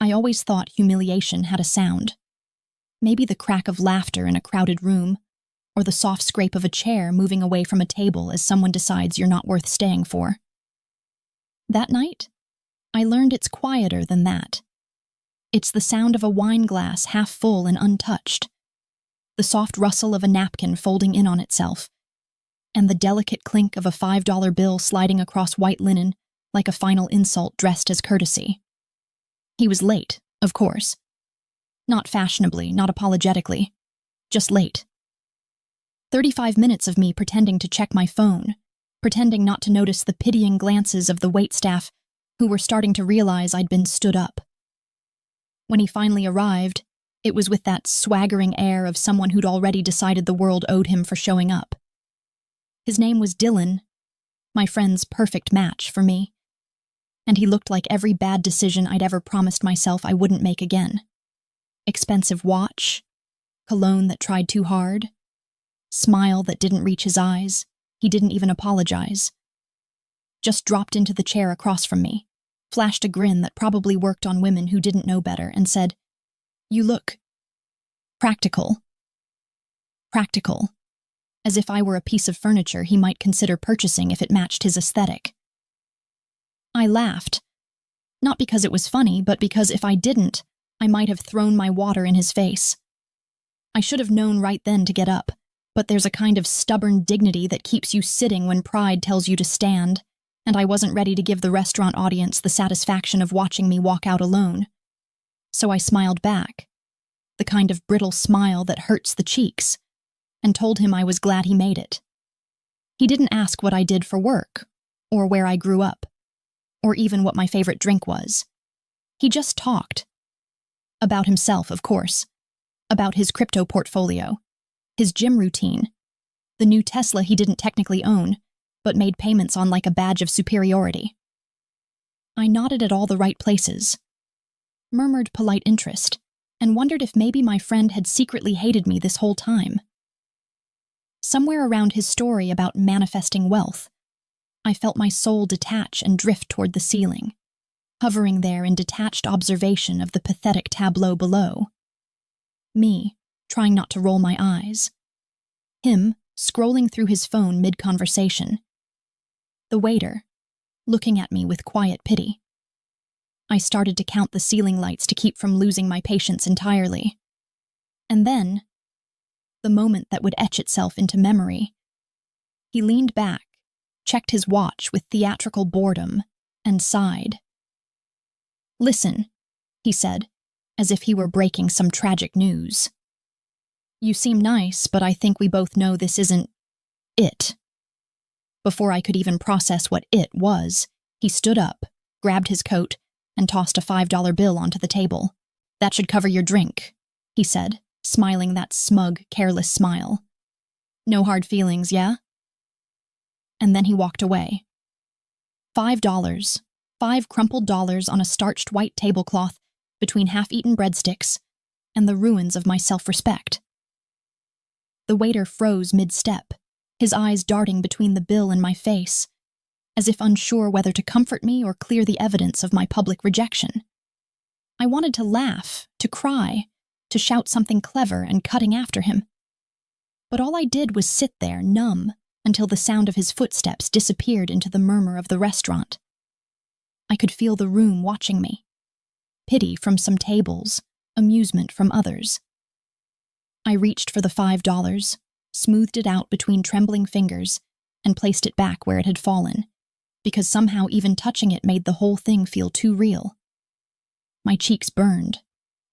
I always thought humiliation had a sound. Maybe the crack of laughter in a crowded room, or the soft scrape of a chair moving away from a table as someone decides you're not worth staying for. That night, I learned it's quieter than that. It's the sound of a wine glass half full and untouched, the soft rustle of a napkin folding in on itself, and the delicate clink of a $5 bill sliding across white linen like a final insult dressed as courtesy. He was late, of course. Not fashionably, not apologetically, just late. 35 minutes of me pretending to check my phone, pretending not to notice the pitying glances of the waitstaff who were starting to realize I'd been stood up. When he finally arrived, it was with that swaggering air of someone who'd already decided the world owed him for showing up. His name was Dylan, my friend's perfect match for me, and he looked like every bad decision I'd ever promised myself I wouldn't make again. Expensive watch, cologne that tried too hard, smile that didn't reach his eyes. He didn't even apologize. Just dropped into the chair across from me, flashed a grin that probably worked on women who didn't know better, and said, "You look practical." Practical. As if I were a piece of furniture he might consider purchasing if it matched his aesthetic. I laughed. Not because it was funny, but because if I didn't, I might have thrown my water in his face. I should have known right then to get up, but there's a kind of stubborn dignity that keeps you sitting when pride tells you to stand, and I wasn't ready to give the restaurant audience the satisfaction of watching me walk out alone. So I smiled back, the kind of brittle smile that hurts the cheeks, and told him I was glad he made it. He didn't ask what I did for work, or where I grew up, or even what my favorite drink was. He just talked. About himself, of course. About his crypto portfolio, his gym routine, the new Tesla he didn't technically own, but made payments on like a badge of superiority. I nodded at all the right places, murmured polite interest, and wondered if maybe my friend had secretly hated me this whole time. Somewhere around his story about manifesting wealth, I felt my soul detach and drift toward the ceiling, hovering there in detached observation of the pathetic tableau below. Me, trying not to roll my eyes. Him, scrolling through his phone mid-conversation. The waiter, looking at me with quiet pity. I started to count the ceiling lights to keep from losing my patience entirely. And then, the moment that would etch itself into memory, he leaned back, checked his watch with theatrical boredom, and sighed. "Listen," he said, as if he were breaking some tragic news. "You seem nice, but I think we both know this isn't it." Before I could even process what it was, he stood up, grabbed his coat, and tossed a $5 bill onto the table. "That should cover your drink," he said, smiling that smug, careless smile. "No hard feelings, yeah?" And then he walked away. $5, 5 crumpled dollars on a starched white tablecloth between half-eaten breadsticks and the ruins of my self-respect. The waiter froze mid-step, his eyes darting between the bill and my face, as if unsure whether to comfort me or clear the evidence of my public rejection. I wanted to laugh, to cry, to shout something clever and cutting after him. But all I did was sit there, numb, until the sound of his footsteps disappeared into the murmur of the restaurant. I could feel the room watching me. Pity from some tables, amusement from others. I reached for the $5, smoothed it out between trembling fingers, and placed it back where it had fallen, because somehow even touching it made the whole thing feel too real. My cheeks burned,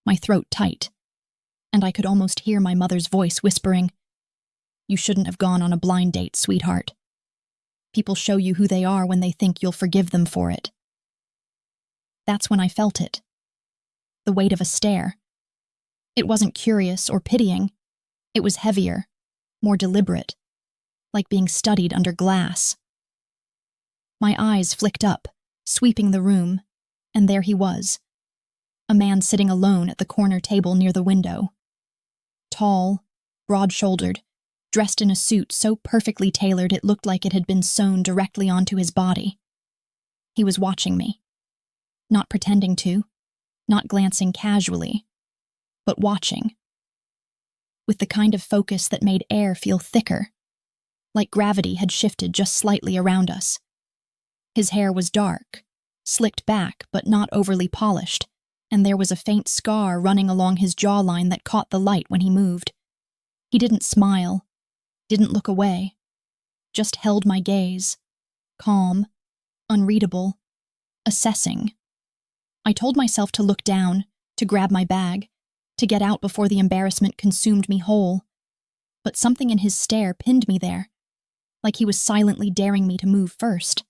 my throat tight, and I could almost hear my mother's voice whispering, "You shouldn't have gone on a blind date, sweetheart. People show you who they are when they think you'll forgive them for it." That's when I felt it. The weight of a stare. It wasn't curious or pitying. It was heavier, more deliberate, like being studied under glass. My eyes flicked up, sweeping the room, and there he was, a man sitting alone at the corner table near the window. Tall, broad-shouldered, dressed in a suit so perfectly tailored it looked like it had been sewn directly onto his body. He was watching me. Not pretending to, not glancing casually, but watching, with the kind of focus that made air feel thicker, like gravity had shifted just slightly around us. His hair was dark, slicked back but not overly polished, and there was a faint scar running along his jawline that caught the light when he moved. He didn't smile, didn't look away, just held my gaze, calm, unreadable, assessing. I told myself to look down, to grab my bag, to get out before the embarrassment consumed me whole. But something in his stare pinned me there, like he was silently daring me to move first.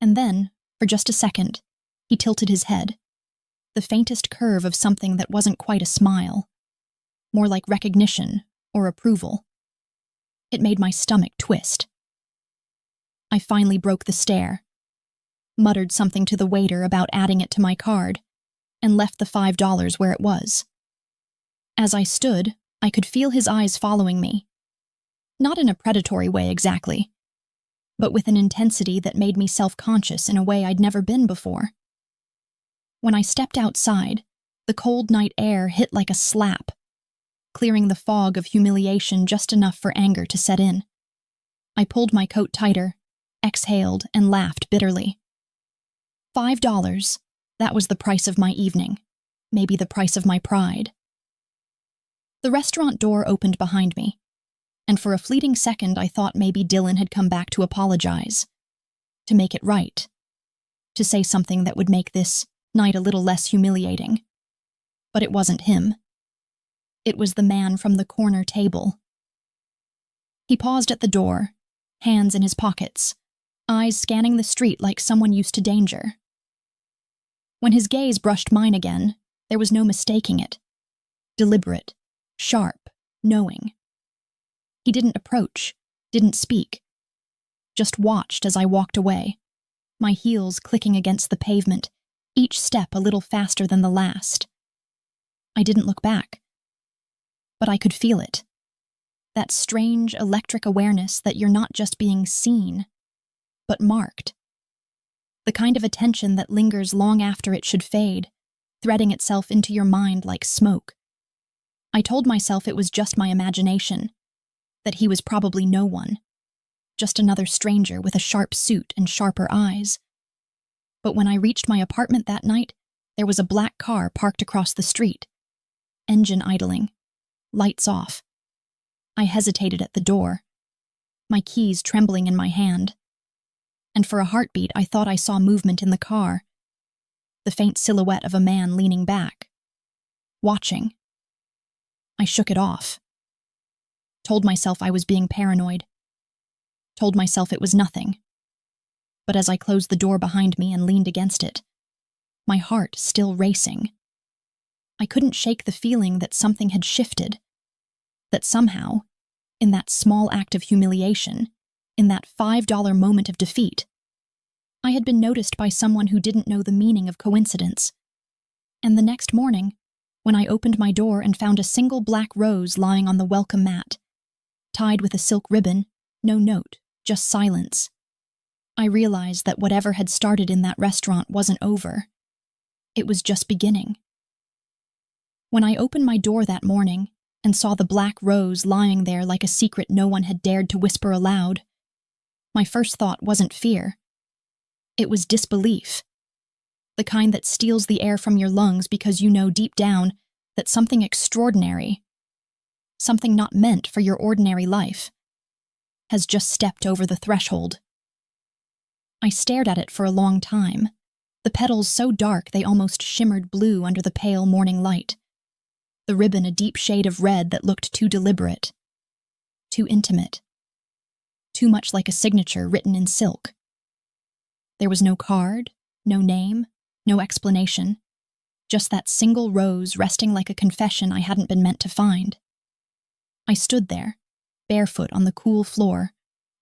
And then, for just a second, he tilted his head, the faintest curve of something that wasn't quite a smile, more like recognition or approval. It made my stomach twist. I finally broke the stare, muttered something to the waiter about adding it to my card, and left the $5 where it was. As I stood, I could feel his eyes following me. Not in a predatory way exactly, but with an intensity that made me self-conscious in a way I'd never been before. When I stepped outside, the cold night air hit like a slap, clearing the fog of humiliation just enough for anger to set in. I pulled my coat tighter, exhaled, and laughed bitterly. $5, that was the price of my evening, maybe the price of my pride. The restaurant door opened behind me, and for a fleeting second I thought maybe Dylan had come back to apologize, to make it right, to say something that would make this night a little less humiliating. But it wasn't him. It was the man from the corner table. He paused at the door, hands in his pockets, eyes scanning the street like someone used to danger. When his gaze brushed mine again, there was no mistaking it. Deliberate, sharp, knowing. He didn't approach, didn't speak, just watched as I walked away, my heels clicking against the pavement, each step a little faster than the last. I didn't look back, but I could feel it. That strange, electric awareness that you're not just being seen, but marked. The kind of attention that lingers long after it should fade, threading itself into your mind like smoke. I told myself it was just my imagination, that he was probably no one, just another stranger with a sharp suit and sharper eyes. But when I reached my apartment that night, there was a black car parked across the street, engine idling, lights off. I hesitated at the door, my keys trembling in my hand, and for a heartbeat I thought I saw movement in the car, the faint silhouette of a man leaning back, watching. I shook it off. Told myself I was being paranoid. Told myself it was nothing. But as I closed the door behind me and leaned against it, my heart still racing, I couldn't shake the feeling that something had shifted, that somehow, in that small act of humiliation, in that $5 moment of defeat, I had been noticed by someone who didn't know the meaning of coincidence. And the next morning, when I opened my door and found a single black rose lying on the welcome mat, tied with a silk ribbon, no note, just silence, I realized that whatever had started in that restaurant wasn't over. It was just beginning. When I opened my door that morning and saw the black rose lying there like a secret no one had dared to whisper aloud, my first thought wasn't fear. It was disbelief. The kind that steals the air from your lungs because you know deep down that something extraordinary, something not meant for your ordinary life, has just stepped over the threshold. I stared at it for a long time, the petals so dark they almost shimmered blue under the pale morning light, the ribbon a deep shade of red that looked too deliberate, too intimate, too much like a signature written in silk. There was no card, no name, no explanation, just that single rose resting like a confession I hadn't been meant to find. I stood there, barefoot on the cool floor,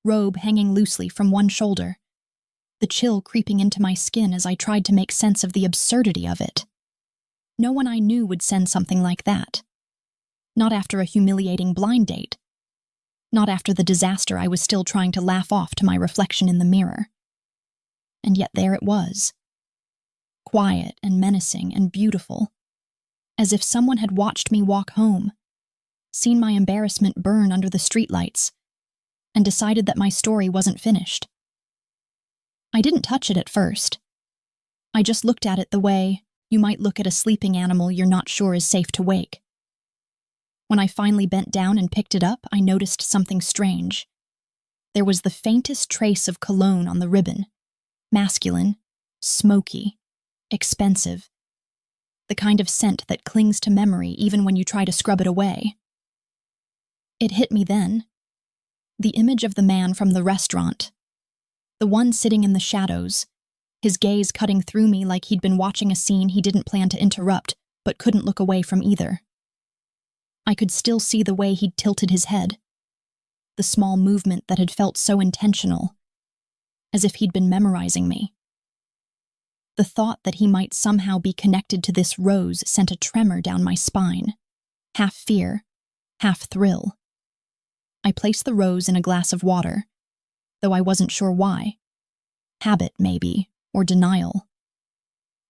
robe hanging loosely from one shoulder, the chill creeping into my skin as I tried to make sense of the absurdity of it. No one I knew would send something like that. Not after a humiliating blind date. Not after the disaster I was still trying to laugh off to my reflection in the mirror. And yet there it was. quiet and menacing and beautiful, as if someone had watched me walk home, seen my embarrassment burn under the streetlights, and decided that my story wasn't finished. I didn't touch it at first. I just looked at it the way you might look at a sleeping animal you're not sure is safe to wake. When I finally bent down and picked it up, I noticed something strange. There was the faintest trace of cologne on the ribbon. Masculine, smoky, expensive. The kind of scent that clings to memory even when you try to scrub it away. It hit me then. The image of the man from the restaurant. The one sitting in the shadows, his gaze cutting through me like he'd been watching a scene he didn't plan to interrupt, but couldn't look away from either. I could still see the way he'd tilted his head, the small movement that had felt so intentional, as if he'd been memorizing me. The thought that he might somehow be connected to this rose sent a tremor down my spine, half fear, half thrill. I placed the rose in a glass of water, though I wasn't sure why. Habit, maybe, or denial.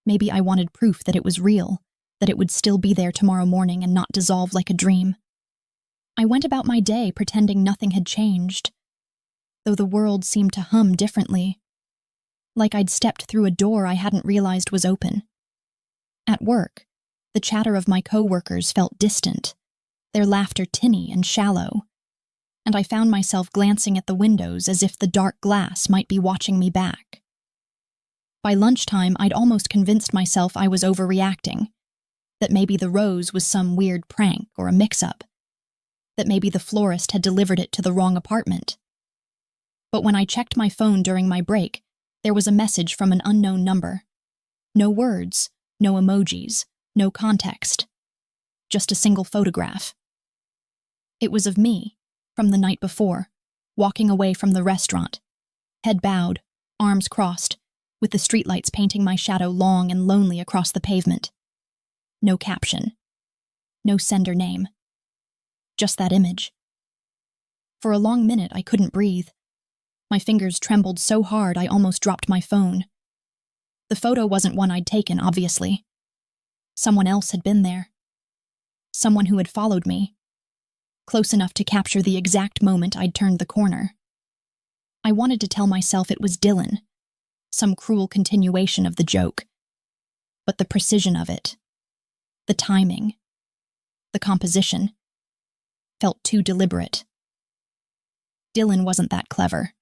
Maybe I wanted proof that it was real, that it would still be there tomorrow morning and not dissolve like a dream. I went about my day pretending nothing had changed, though the world seemed to hum differently, like I'd stepped through a door I hadn't realized was open. At work, the chatter of my co-workers felt distant, their laughter tinny and shallow, and I found myself glancing at the windows as if the dark glass might be watching me back. By lunchtime, I'd almost convinced myself I was overreacting, that maybe the rose was some weird prank or a mix-up, that maybe the florist had delivered it to the wrong apartment. But when I checked my phone during my break, there was a message from an unknown number. No words, no emojis, no context. Just a single photograph. It was of me, from the night before, walking away from the restaurant, head bowed, arms crossed, with the streetlights painting my shadow long and lonely across the pavement. No caption. No sender name. Just that image. For a long minute, I couldn't breathe. My fingers trembled so hard I almost dropped my phone. The photo wasn't one I'd taken, obviously. Someone else had been there. Someone who had followed me, close enough to capture the exact moment I'd turned the corner. I wanted to tell myself it was Dylan, some cruel continuation of the joke. But the precision of it, the timing, the composition, felt too deliberate. Dylan wasn't that clever.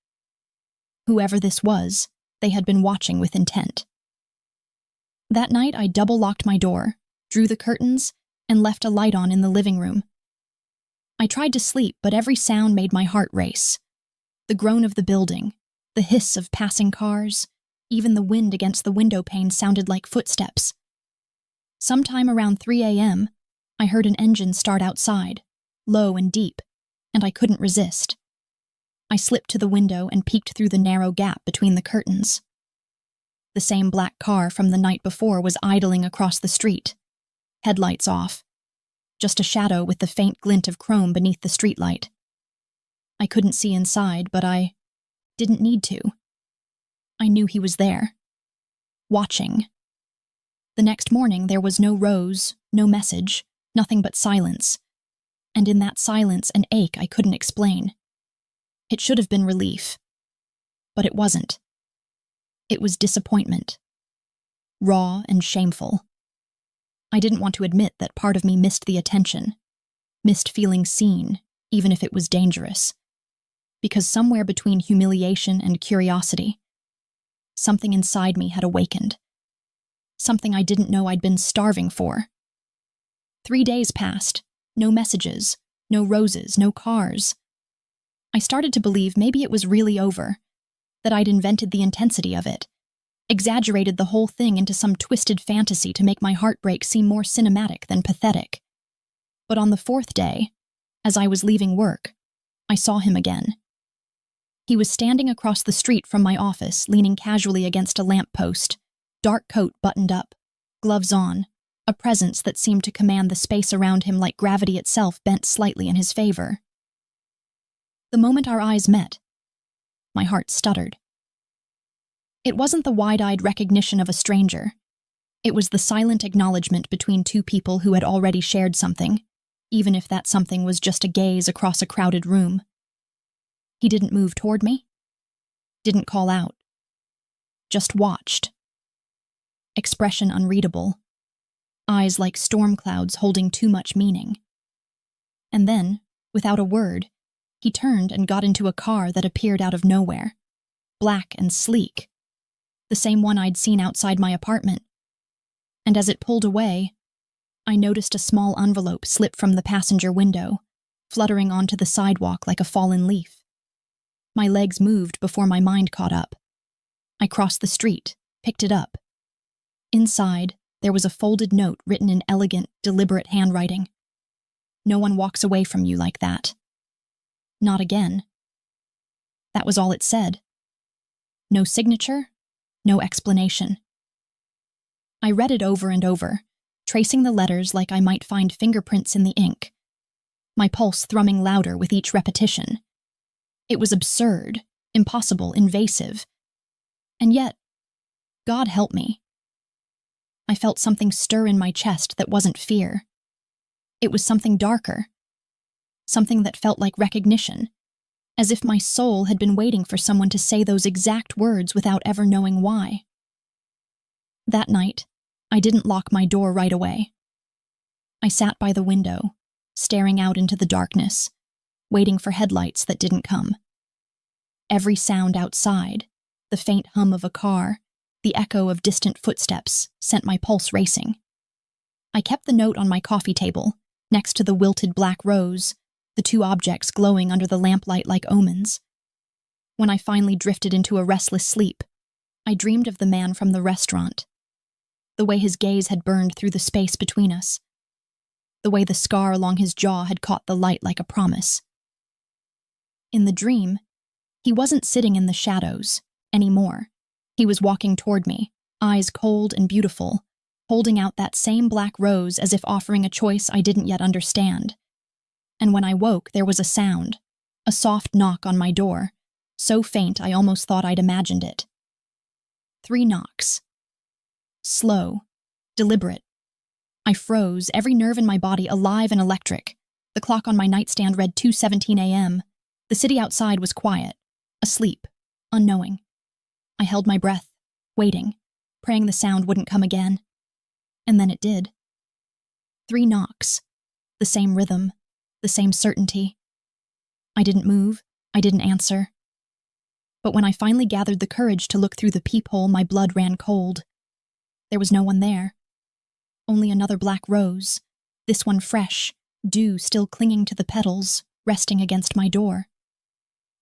Whoever this was, they had been watching with intent. That night, I double-locked my door, drew the curtains, and left a light on in the living room. I tried to sleep, but every sound made my heart race. The groan of the building, the hiss of passing cars, even the wind against the window pane sounded like footsteps. Sometime around 3 a.m., I heard an engine start outside, low and deep, and I couldn't resist. I slipped to the window and peeked through the narrow gap between the curtains. The same black car from the night before was idling across the street, headlights off, just a shadow with the faint glint of chrome beneath the streetlight. I couldn't see inside, but I didn't need to. I knew he was there, watching. The next morning, there was no rose, no message, nothing but silence, and in that silence, an ache I couldn't explain. It should have been relief, but it wasn't. It was disappointment, raw and shameful. I didn't want to admit that part of me missed the attention, missed feeling seen, even if it was dangerous. Because somewhere between humiliation and curiosity, something inside me had awakened. Something I didn't know I'd been starving for. 3 days passed, no messages, no roses, no cars. I started to believe maybe it was really over, that I'd invented the intensity of it, exaggerated the whole thing into some twisted fantasy to make my heartbreak seem more cinematic than pathetic. But on the 4th day, as I was leaving work, I saw him again. He was standing across the street from my office, leaning casually against a lamppost, dark coat buttoned up, gloves on, a presence that seemed to command the space around him like gravity itself bent slightly in his favor. The moment our eyes met, my heart stuttered. It wasn't the wide-eyed recognition of a stranger. It was the silent acknowledgement between two people who had already shared something, even if that something was just a gaze across a crowded room. He didn't move toward me, didn't call out, just watched. Expression unreadable, eyes like storm clouds holding too much meaning. And then, without a word, he turned and got into a car that appeared out of nowhere, black and sleek, the same one I'd seen outside my apartment. And as it pulled away, I noticed a small envelope slip from the passenger window, fluttering onto the sidewalk like a fallen leaf. My legs moved before my mind caught up. I crossed the street, picked it up. Inside, there was a folded note written in elegant, deliberate handwriting. No one walks away from you like that. Not again. That was all it said. No signature, no explanation. I read it over and over, tracing the letters like I might find fingerprints in the ink, my pulse thrumming louder with each repetition. It was absurd, impossible, invasive. And yet, God help me. I felt something stir in my chest that wasn't fear. It was something darker, something that felt like recognition, as if my soul had been waiting for someone to say those exact words without ever knowing why. That night, I didn't lock my door right away. I sat by the window, staring out into the darkness, waiting for headlights that didn't come. Every sound outside, the faint hum of a car, the echo of distant footsteps, sent my pulse racing. I kept the note on my coffee table, next to the wilted black rose, the two objects glowing under the lamplight like omens. When I finally drifted into a restless sleep, I dreamed of the man from the restaurant, the way his gaze had burned through the space between us, the way the scar along his jaw had caught the light like a promise. In the dream, he wasn't sitting in the shadows anymore. He was walking toward me, eyes cold and beautiful, holding out that same black rose as if offering a choice I didn't yet understand. And when I woke, there was a sound, a soft knock on my door, so faint I almost thought I'd imagined it. 3 knocks. Slow, deliberate. I froze, every nerve in my body alive and electric. The clock on my nightstand read 2:17 a.m. The city outside was quiet, asleep, unknowing. I held my breath, waiting, praying the sound wouldn't come again. And then it did. 3 knocks. The same rhythm, the same certainty. I didn't move, I didn't answer. But when I finally gathered the courage to look through the peephole, my blood ran cold. There was no one there. Only another black rose, this one fresh, dew still clinging to the petals, resting against my door.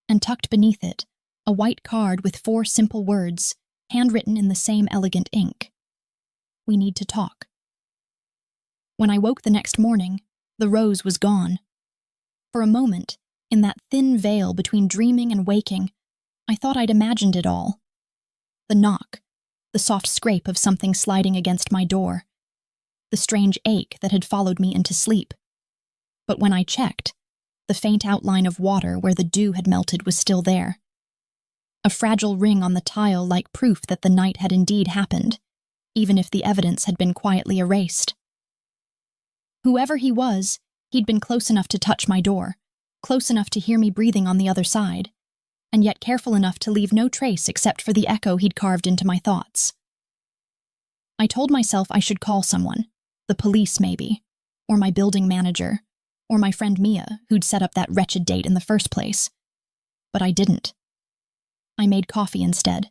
And tucked beneath it, a white card with 4 simple words, handwritten in the same elegant ink. We need to talk. When I woke the next morning, the rose was gone. For a moment, in that thin veil between dreaming and waking, I thought I'd imagined it all. The knock, the soft scrape of something sliding against my door, the strange ache that had followed me into sleep. But when I checked, the faint outline of water where the dew had melted was still there. A fragile ring on the tile like proof that the night had indeed happened, even if the evidence had been quietly erased. Whoever he was, he'd been close enough to touch my door, close enough to hear me breathing on the other side, and yet careful enough to leave no trace except for the echo he'd carved into my thoughts. I told myself I should call someone, the police maybe, or my building manager, or my friend Mia, who'd set up that wretched date in the first place. But I didn't. I made coffee instead.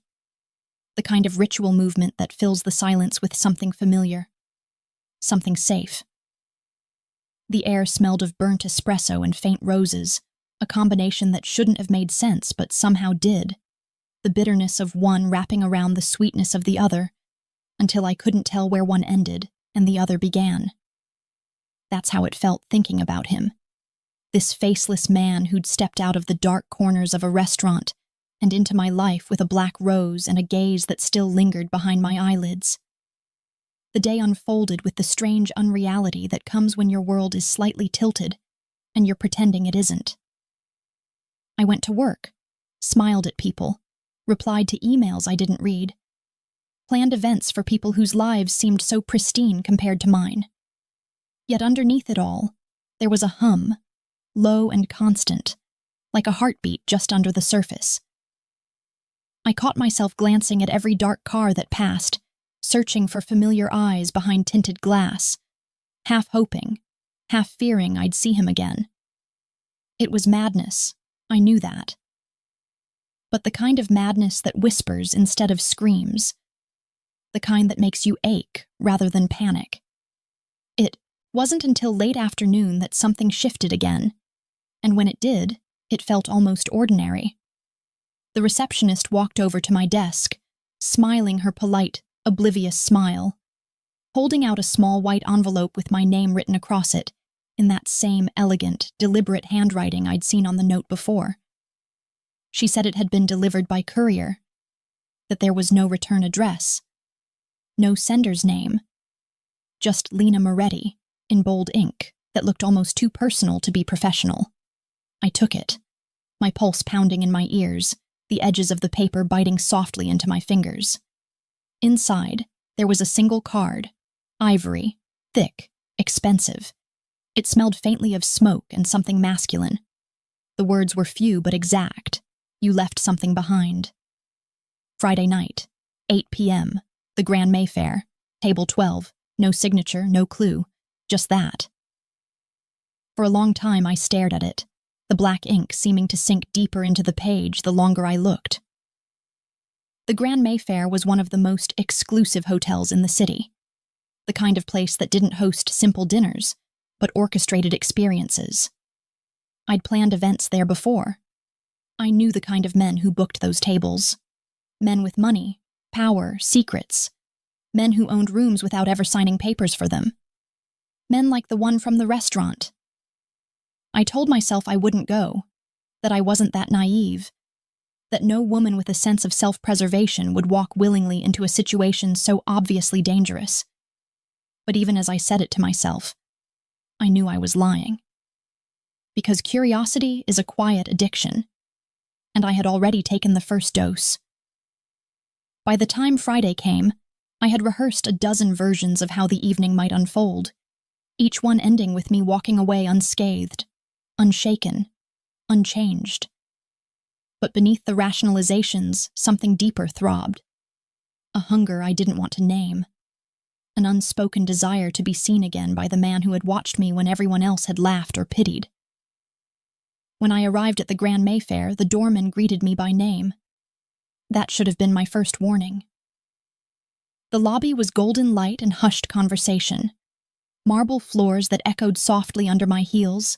The kind of ritual movement that fills the silence with something familiar. Something safe. The air smelled of burnt espresso and faint roses, a combination that shouldn't have made sense but somehow did. The bitterness of one wrapping around the sweetness of the other, until I couldn't tell where one ended and the other began. That's how it felt thinking about him. This faceless man who'd stepped out of the dark corners of a restaurant and into my life with a black rose and a gaze that still lingered behind my eyelids. The day unfolded with the strange unreality that comes when your world is slightly tilted and you're pretending it isn't. I went to work, smiled at people, replied to emails I didn't read. planned events for people whose lives seemed so pristine compared to mine. Yet underneath it all, there was a hum, low and constant, like a heartbeat just under the surface. I caught myself glancing at every dark car that passed, searching for familiar eyes behind tinted glass, half hoping, half fearing I'd see him again. It was madness, I knew that. But the kind of madness that whispers instead of screams, the kind that makes you ache rather than panic. It wasn't until late afternoon that something shifted again, and when it did, it felt almost ordinary. The receptionist walked over to my desk, smiling her polite, oblivious smile, holding out a small white envelope with my name written across it, in that same elegant, deliberate handwriting I'd seen on the note before. She said it had been delivered by courier, that there was no return address, no sender's name, just Lena Moretti, in bold ink that looked almost too personal to be professional. I took it, my pulse pounding in my ears, the edges of the paper biting softly into my fingers. Inside, there was a single card, ivory, thick, expensive. It smelled faintly of smoke and something masculine. The words were few but exact. You left something behind. Friday night, 8 p.m., the Grand Mayfair, table 12, no signature, no clue, just that. For a long time I stared at it, the black ink seeming to sink deeper into the page the longer I looked. The Grand Mayfair was one of the most exclusive hotels in the city, the kind of place that didn't host simple dinners, but orchestrated experiences. I'd planned events there before. I knew the kind of men who booked those tables. Men with money, power, secrets. Men who owned rooms without ever signing papers for them. Men like the one from the restaurant. I told myself I wouldn't go, that I wasn't that naive, that no woman with a sense of self-preservation would walk willingly into a situation so obviously dangerous. But even as I said it to myself, I knew I was lying. Because curiosity is a quiet addiction, and I had already taken the first dose. By the time Friday came, I had rehearsed a dozen versions of how the evening might unfold, each one ending with me walking away unscathed, unshaken, unchanged. But beneath the rationalizations, something deeper throbbed. A hunger I didn't want to name. An unspoken desire to be seen again by the man who had watched me when everyone else had laughed or pitied. When I arrived at the Grand Mayfair, the doorman greeted me by name. That should have been my first warning. The lobby was golden light and hushed conversation, marble floors that echoed softly under my heels,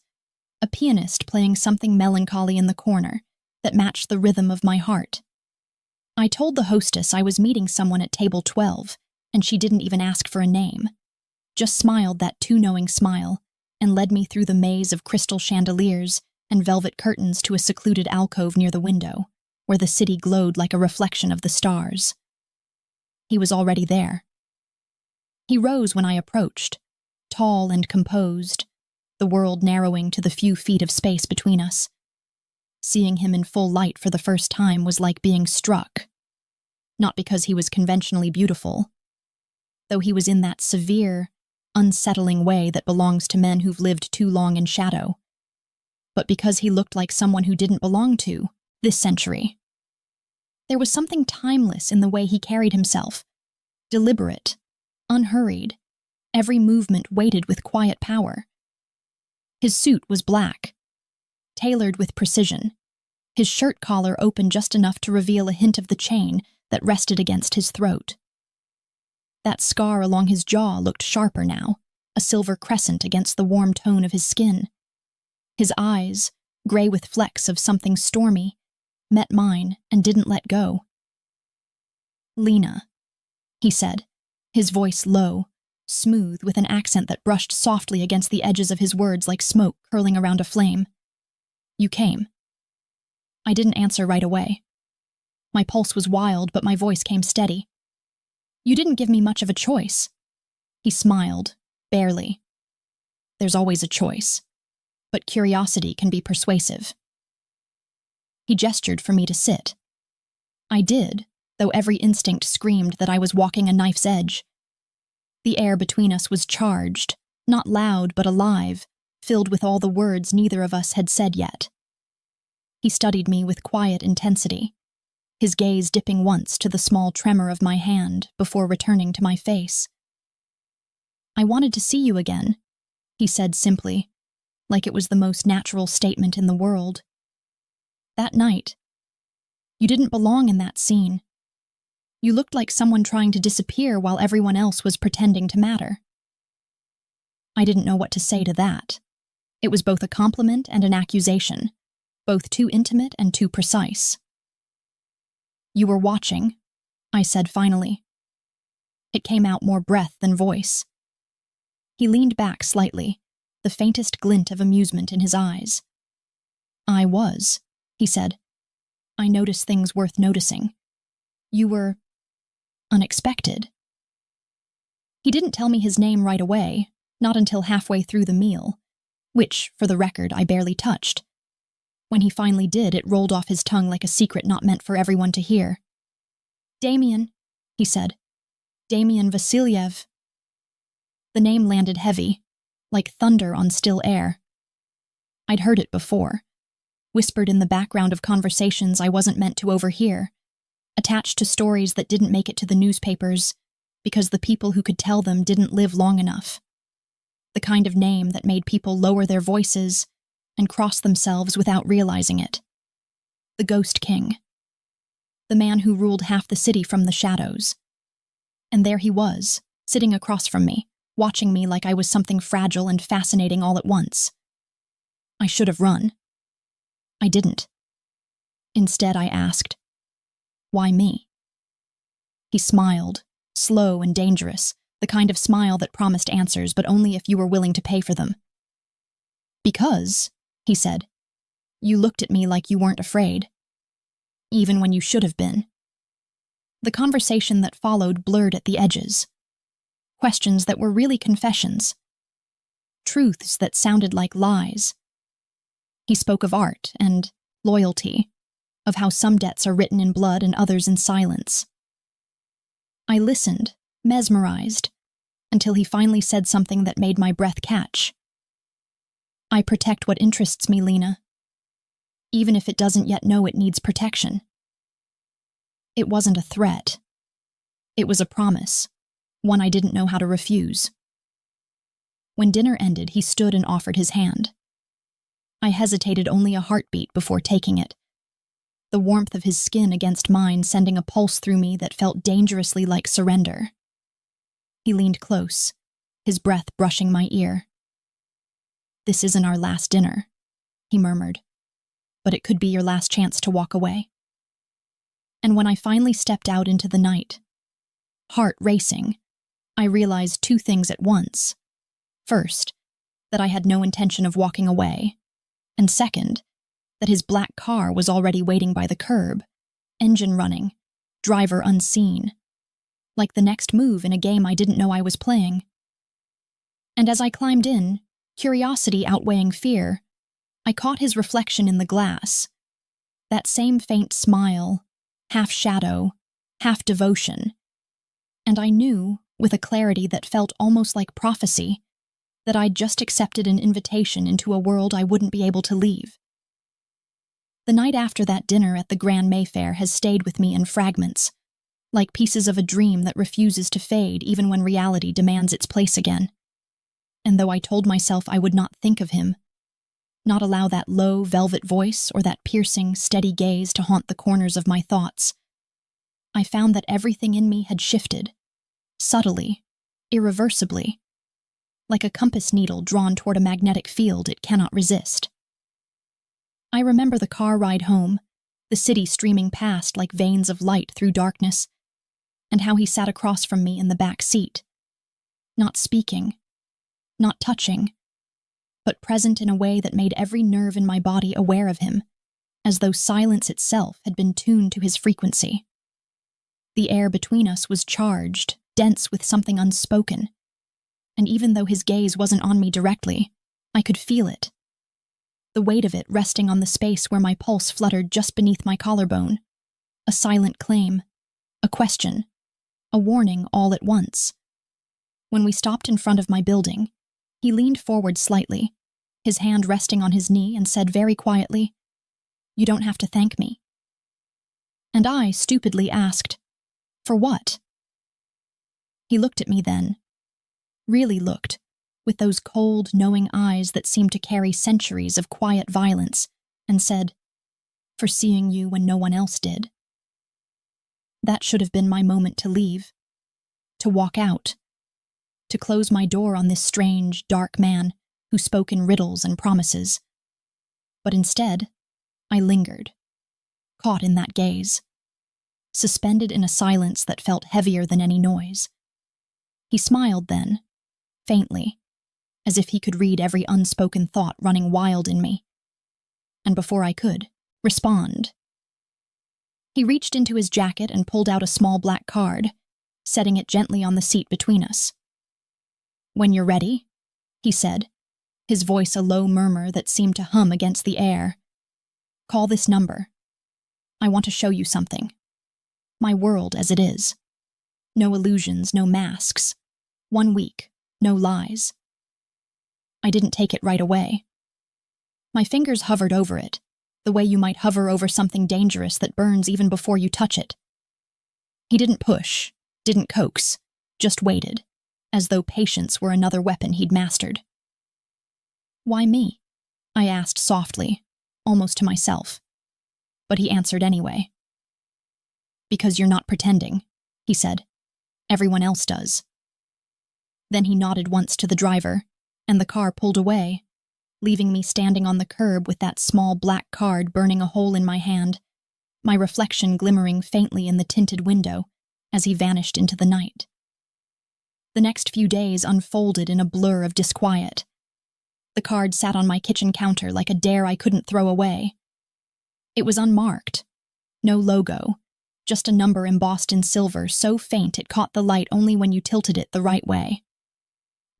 a pianist playing something melancholy in the corner that matched the rhythm of my heart. I told the hostess I was meeting someone at table 12, and she didn't even ask for a name, just smiled that too knowing smile and led me through the maze of crystal chandeliers and velvet curtains to a secluded alcove near the window, where the city glowed like a reflection of the stars. He was already there. He rose when I approached, tall and composed, the world narrowing to the few feet of space between us. Seeing him in full light for the first time was like being struck. Not because he was conventionally beautiful, though he was in that severe, unsettling way that belongs to men who've lived too long in shadow, but because he looked like someone who didn't belong to this century. There was something timeless in the way he carried himself, deliberate, unhurried, every movement weighted with quiet power. His suit was black, tailored with precision, his shirt collar open just enough to reveal a hint of the chain that rested against his throat. That scar along his jaw looked sharper now, a silver crescent against the warm tone of his skin. His eyes, gray with flecks of something stormy, met mine and didn't let go. "Lena," he said, his voice low, smooth with an accent that brushed softly against the edges of his words like smoke curling around a flame. "You came." I didn't answer right away. My pulse was wild, but my voice came steady. "You didn't give me much of a choice." He smiled, barely. "There's always a choice, but curiosity can be persuasive." He gestured for me to sit. I did, though every instinct screamed that I was walking a knife's edge. The air between us was charged, not loud but alive, filled with all the words neither of us had said yet. He studied me with quiet intensity, his gaze dipping once to the small tremor of my hand before returning to my face. "I wanted to see you again," he said simply, like it was the most natural statement in the world. "That night, you didn't belong in that scene. You looked like someone trying to disappear while everyone else was pretending to matter." I didn't know what to say to that. It was both a compliment and an accusation, both too intimate and too precise. "You were watching," I said finally. It came out more breath than voice. He leaned back slightly, the faintest glint of amusement in his eyes. "I was," he said. "I noticed things worth noticing. You were unexpected." He didn't tell me his name right away, not until halfway through the meal, which, for the record, I barely touched. When he finally did, it rolled off his tongue like a secret not meant for everyone to hear. "Damien," he said. "Damien Vasilyev." The name landed heavy, like thunder on still air. I'd heard it before, whispered in the background of conversations I wasn't meant to overhear, attached to stories that didn't make it to the newspapers because the people who could tell them didn't live long enough. The kind of name that made people lower their voices and cross themselves without realizing it. The Ghost King. The man who ruled half the city from the shadows. And there he was, sitting across from me, watching me like I was something fragile and fascinating all at once. I should have run. I didn't. Instead, I asked, "Why me?" He smiled, slow and dangerous, the kind of smile that promised answers, but only if you were willing to pay for them. "Because," he said, "you looked at me like you weren't afraid. Even when you should have been." The conversation that followed blurred at the edges. Questions that were really confessions. Truths that sounded like lies. He spoke of art and loyalty, of how some debts are written in blood and others in silence. I listened, mesmerized, until he finally said something that made my breath catch. "I protect what interests me, Lena, even if it doesn't yet know it needs protection." It wasn't a threat. It was a promise, one I didn't know how to refuse. When dinner ended, he stood and offered his hand. I hesitated only a heartbeat before taking it, the warmth of his skin against mine sending a pulse through me that felt dangerously like surrender. He leaned close, his breath brushing my ear. "This isn't our last dinner," he murmured, "but it could be your last chance to walk away." And when I finally stepped out into the night, heart racing, I realized two things at once. First, that I had no intention of walking away, and second, that his black car was already waiting by the curb, engine running, driver unseen, like the next move in a game I didn't know I was playing. And as I climbed in, curiosity outweighing fear, I caught his reflection in the glass, that same faint smile, half shadow, half devotion, and I knew, with a clarity that felt almost like prophecy, that I'd just accepted an invitation into a world I wouldn't be able to leave. The night after that dinner at the Grand Mayfair has stayed with me in fragments, like pieces of a dream that refuses to fade even when reality demands its place again. And though I told myself I would not think of him, not allow that low, velvet voice or that piercing, steady gaze to haunt the corners of my thoughts, I found that everything in me had shifted, subtly, irreversibly, like a compass needle drawn toward a magnetic field it cannot resist. I remember the car ride home, the city streaming past like veins of light through darkness, and how he sat across from me in the back seat, not speaking, not touching, but present in a way that made every nerve in my body aware of him, as though silence itself had been tuned to his frequency. The air between us was charged, dense with something unspoken, and even though his gaze wasn't on me directly, I could feel it. The weight of it resting on the space where my pulse fluttered just beneath my collarbone. A silent claim, a question, a warning all at once. When we stopped in front of my building, he leaned forward slightly, his hand resting on his knee, and said very quietly, "You don't have to thank me." And I stupidly asked, "For what?" He looked at me then, really looked, with those cold, knowing eyes that seemed to carry centuries of quiet violence, and said, "For seeing you when no one else did." That should have been my moment to leave, to walk out, to close my door on this strange, dark man who spoke in riddles and promises. But instead, I lingered, caught in that gaze, suspended in a silence that felt heavier than any noise. He smiled then, faintly, as if he could read every unspoken thought running wild in me. And before I could respond, he reached into his jacket and pulled out a small black card, setting it gently on the seat between us. "When you're ready," he said, his voice a low murmur that seemed to hum against the air, "call this number. I want to show you something. My world as it is. No illusions, no masks. 1 week, no lies." I didn't take it right away. My fingers hovered over it, the way you might hover over something dangerous that burns even before you touch it. He didn't push, didn't coax, just waited, as though patience were another weapon he'd mastered. "Why me?" I asked softly, almost to myself. But he answered anyway. "Because you're not pretending," he said. "Everyone else does." Then he nodded once to the driver, and the car pulled away, leaving me standing on the curb with that small black card burning a hole in my hand, my reflection glimmering faintly in the tinted window as he vanished into the night. The next few days unfolded in a blur of disquiet. The card sat on my kitchen counter like a dare I couldn't throw away. It was unmarked, no logo, just a number embossed in silver so faint it caught the light only when you tilted it the right way.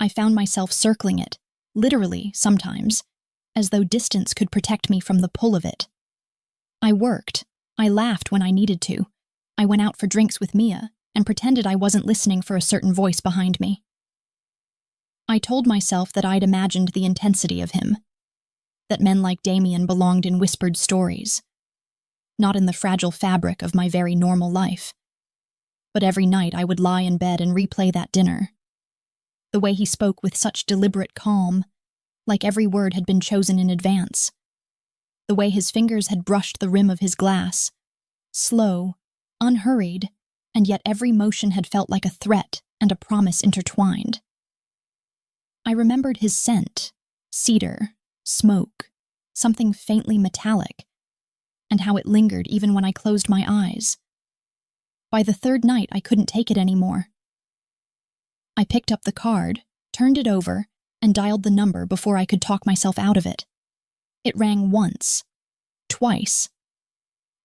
I found myself circling it, literally sometimes, as though distance could protect me from the pull of it. I worked, I laughed when I needed to, I went out for drinks with Mia, and pretended I wasn't listening for a certain voice behind me. I told myself that I'd imagined the intensity of him, that men like Damien belonged in whispered stories, not in the fragile fabric of my very normal life. But every night I would lie in bed and replay that dinner. The way he spoke with such deliberate calm, like every word had been chosen in advance. The way his fingers had brushed the rim of his glass, slow, unhurried, and yet every motion had felt like a threat and a promise intertwined. I remembered his scent, cedar, smoke, something faintly metallic, and how it lingered even when I closed my eyes. By the third night, I couldn't take it anymore. I picked up the card, turned it over, and dialed the number before I could talk myself out of it. It rang once, twice,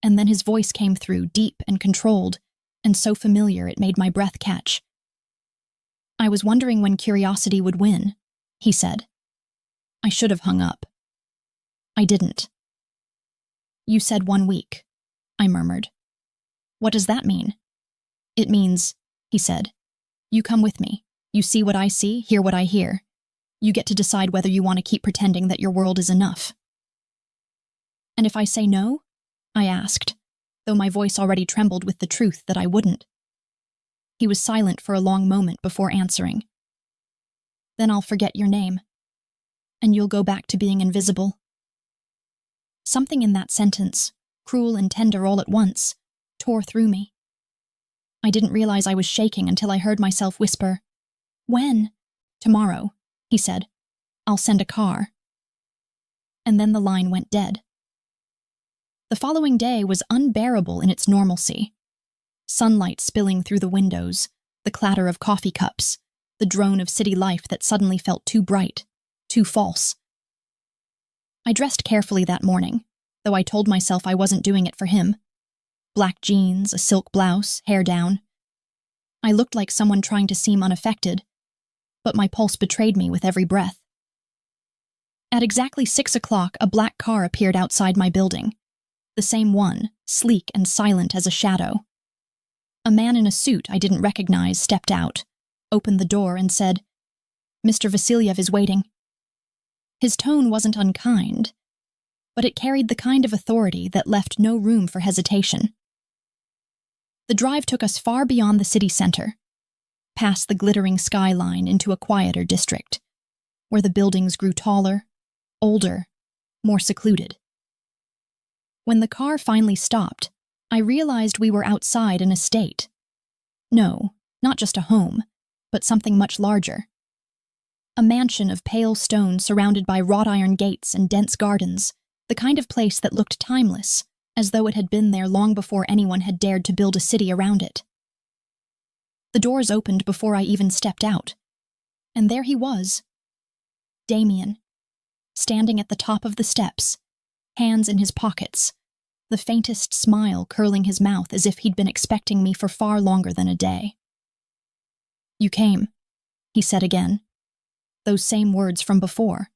and then his voice came through, deep and controlled, and so familiar it made my breath catch. "I was wondering when curiosity would win," he said. I should have hung up. I didn't. "You said 1 week," I murmured. "What does that mean?" "It means," he said, "you come with me. You see what I see, hear what I hear. You get to decide whether you want to keep pretending that your world is enough." "And if I say no?" I asked, though my voice already trembled with the truth that I wouldn't. He was silent for a long moment before answering. "Then I'll forget your name, and you'll go back to being invisible." Something in that sentence, cruel and tender all at once, tore through me. I didn't realize I was shaking until I heard myself whisper, "When?" "Tomorrow," he said. "I'll send a car." And then the line went dead. The following day was unbearable in its normalcy. Sunlight spilling through the windows, the clatter of coffee cups, the drone of city life that suddenly felt too bright, too false. I dressed carefully that morning, though I told myself I wasn't doing it for him. Black jeans, a silk blouse, hair down. I looked like someone trying to seem unaffected, but my pulse betrayed me with every breath. At exactly 6 o'clock, a black car appeared outside my building. The same one, sleek and silent as a shadow. A man in a suit I didn't recognize stepped out, opened the door, and said, "Mr. Vasilyev is waiting." His tone wasn't unkind, but it carried the kind of authority that left no room for hesitation. The drive took us far beyond the city center, past the glittering skyline into a quieter district, where the buildings grew taller, older, more secluded. When the car finally stopped, I realized we were outside an estate. No, not just a home, but something much larger. A mansion of pale stone surrounded by wrought iron gates and dense gardens, the kind of place that looked timeless, as though it had been there long before anyone had dared to build a city around it. The doors opened before I even stepped out, and there he was, Damien, standing at the top of the steps, hands in his pockets, the faintest smile curling his mouth as if he'd been expecting me for far longer than a day. "You came," he said again, those same words from before,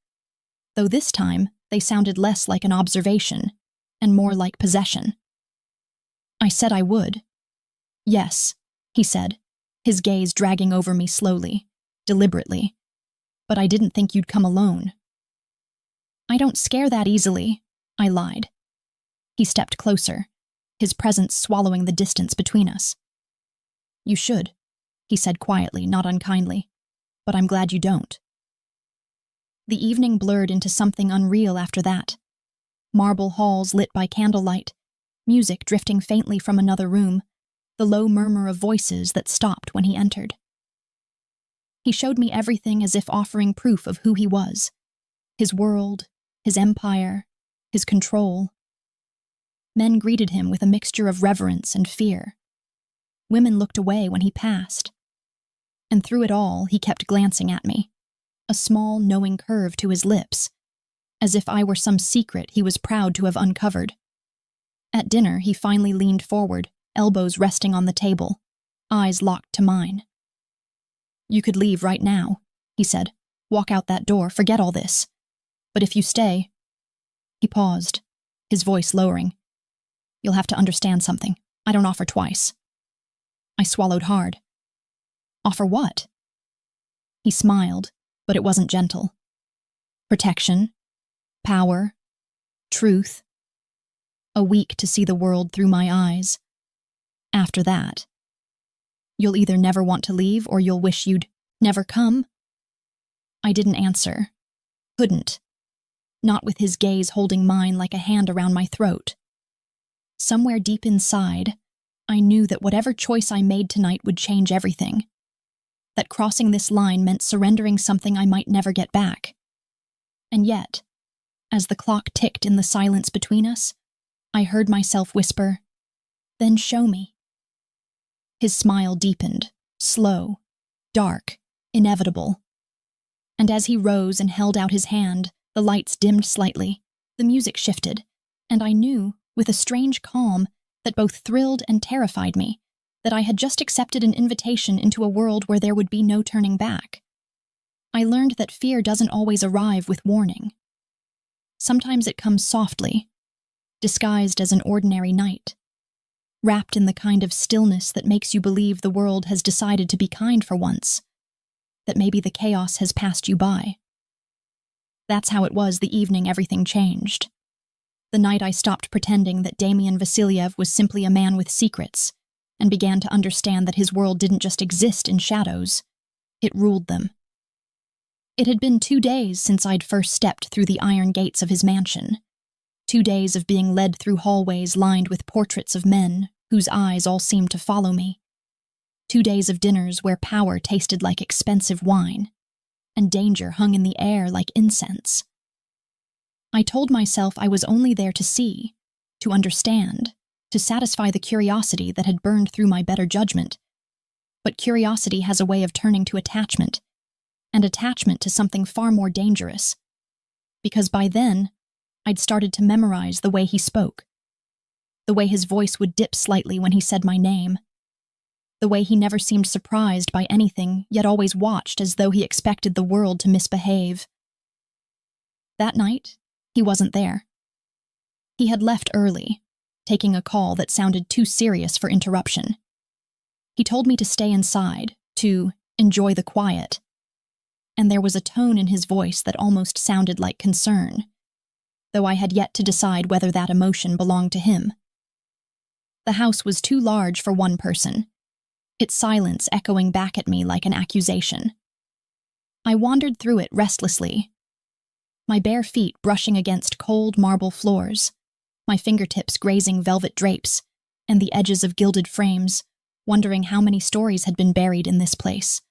though this time they sounded less like an observation and more like possession. I said I would. "Yes," he said, his gaze dragging over me slowly, deliberately, "but I didn't think you'd come alone." "I don't scare that easily," I lied. He stepped closer, his presence swallowing the distance between us. "You should," he said quietly, not unkindly, "but I'm glad you don't." The evening blurred into something unreal after that. Marble halls lit by candlelight, music drifting faintly from another room, the low murmur of voices that stopped when he entered. He showed me everything as if offering proof of who he was, his world, his empire, his control. Men greeted him with a mixture of reverence and fear. Women looked away when he passed. And through it all, he kept glancing at me, a small, knowing curve to his lips, as if I were some secret he was proud to have uncovered. At dinner, he finally leaned forward, elbows resting on the table, eyes locked to mine. "You could leave right now," he said. "Walk out that door, forget all this. But if you stay—" He paused, his voice lowering. "You'll have to understand something. I don't offer twice." I swallowed hard. "Offer what?" He smiled, but it wasn't gentle. "Protection, power, truth. A week to see the world through my eyes. After that, you'll either never want to leave or you'll wish you'd never come." I didn't answer. Couldn't. Not with his gaze holding mine like a hand around my throat. Somewhere deep inside, I knew that whatever choice I made tonight would change everything. That crossing this line meant surrendering something I might never get back. And yet, as the clock ticked in the silence between us, I heard myself whisper, "Then show me." His smile deepened, slow, dark, inevitable. And as he rose and held out his hand, the lights dimmed slightly, the music shifted, and I knew, with a strange calm that both thrilled and terrified me, that I had just accepted an invitation into a world where there would be no turning back. I learned that fear doesn't always arrive with warning. Sometimes it comes softly, disguised as an ordinary night, wrapped in the kind of stillness that makes you believe the world has decided to be kind for once, that maybe the chaos has passed you by. That's how it was the evening everything changed. The night I stopped pretending that Damien Vasilyev was simply a man with secrets, and began to understand that his world didn't just exist in shadows, it ruled them. It had been 2 days since I'd first stepped through the iron gates of his mansion. 2 days of being led through hallways lined with portraits of men whose eyes all seemed to follow me. 2 days of dinners where power tasted like expensive wine, and danger hung in the air like incense. I told myself I was only there to see, to understand, to satisfy the curiosity that had burned through my better judgment. But curiosity has a way of turning to attachment, and attachment to something far more dangerous. Because by then, I'd started to memorize the way he spoke, the way his voice would dip slightly when he said my name, the way he never seemed surprised by anything, yet always watched as though he expected the world to misbehave. That night, he wasn't there. He had left early, taking a call that sounded too serious for interruption. He told me to stay inside, to enjoy the quiet. And there was a tone in his voice that almost sounded like concern, though I had yet to decide whether that emotion belonged to him. The house was too large for one person, its silence echoing back at me like an accusation. I wandered through it restlessly, my bare feet brushing against cold marble floors, my fingertips grazing velvet drapes and the edges of gilded frames, wondering how many stories had been buried in this place,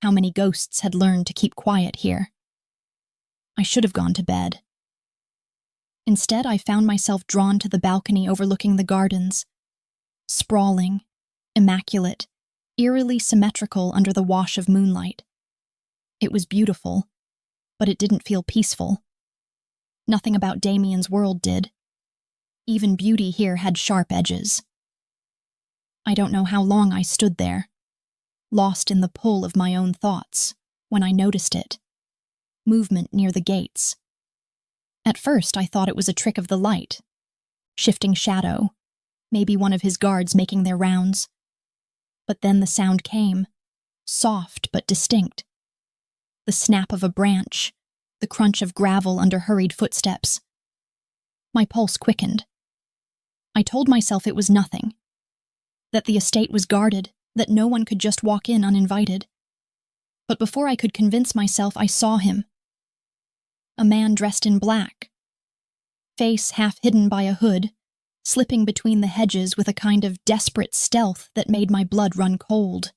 how many ghosts had learned to keep quiet here. I should have gone to bed. Instead, I found myself drawn to the balcony overlooking the gardens, sprawling, immaculate, eerily symmetrical under the wash of moonlight. It was beautiful, but it didn't feel peaceful. Nothing about Damien's world did. Even beauty here had sharp edges. I don't know how long I stood there, lost in the pull of my own thoughts, when I noticed it. Movement near the gates. At first, I thought it was a trick of the light. Shifting shadow, maybe one of his guards making their rounds. But then the sound came, soft but distinct. The snap of a branch, the crunch of gravel under hurried footsteps. My pulse quickened. I told myself it was nothing, that the estate was guarded, that no one could just walk in uninvited. But before I could convince myself, I saw him. A man dressed in black, face half hidden by a hood, slipping between the hedges with a kind of desperate stealth that made my blood run cold.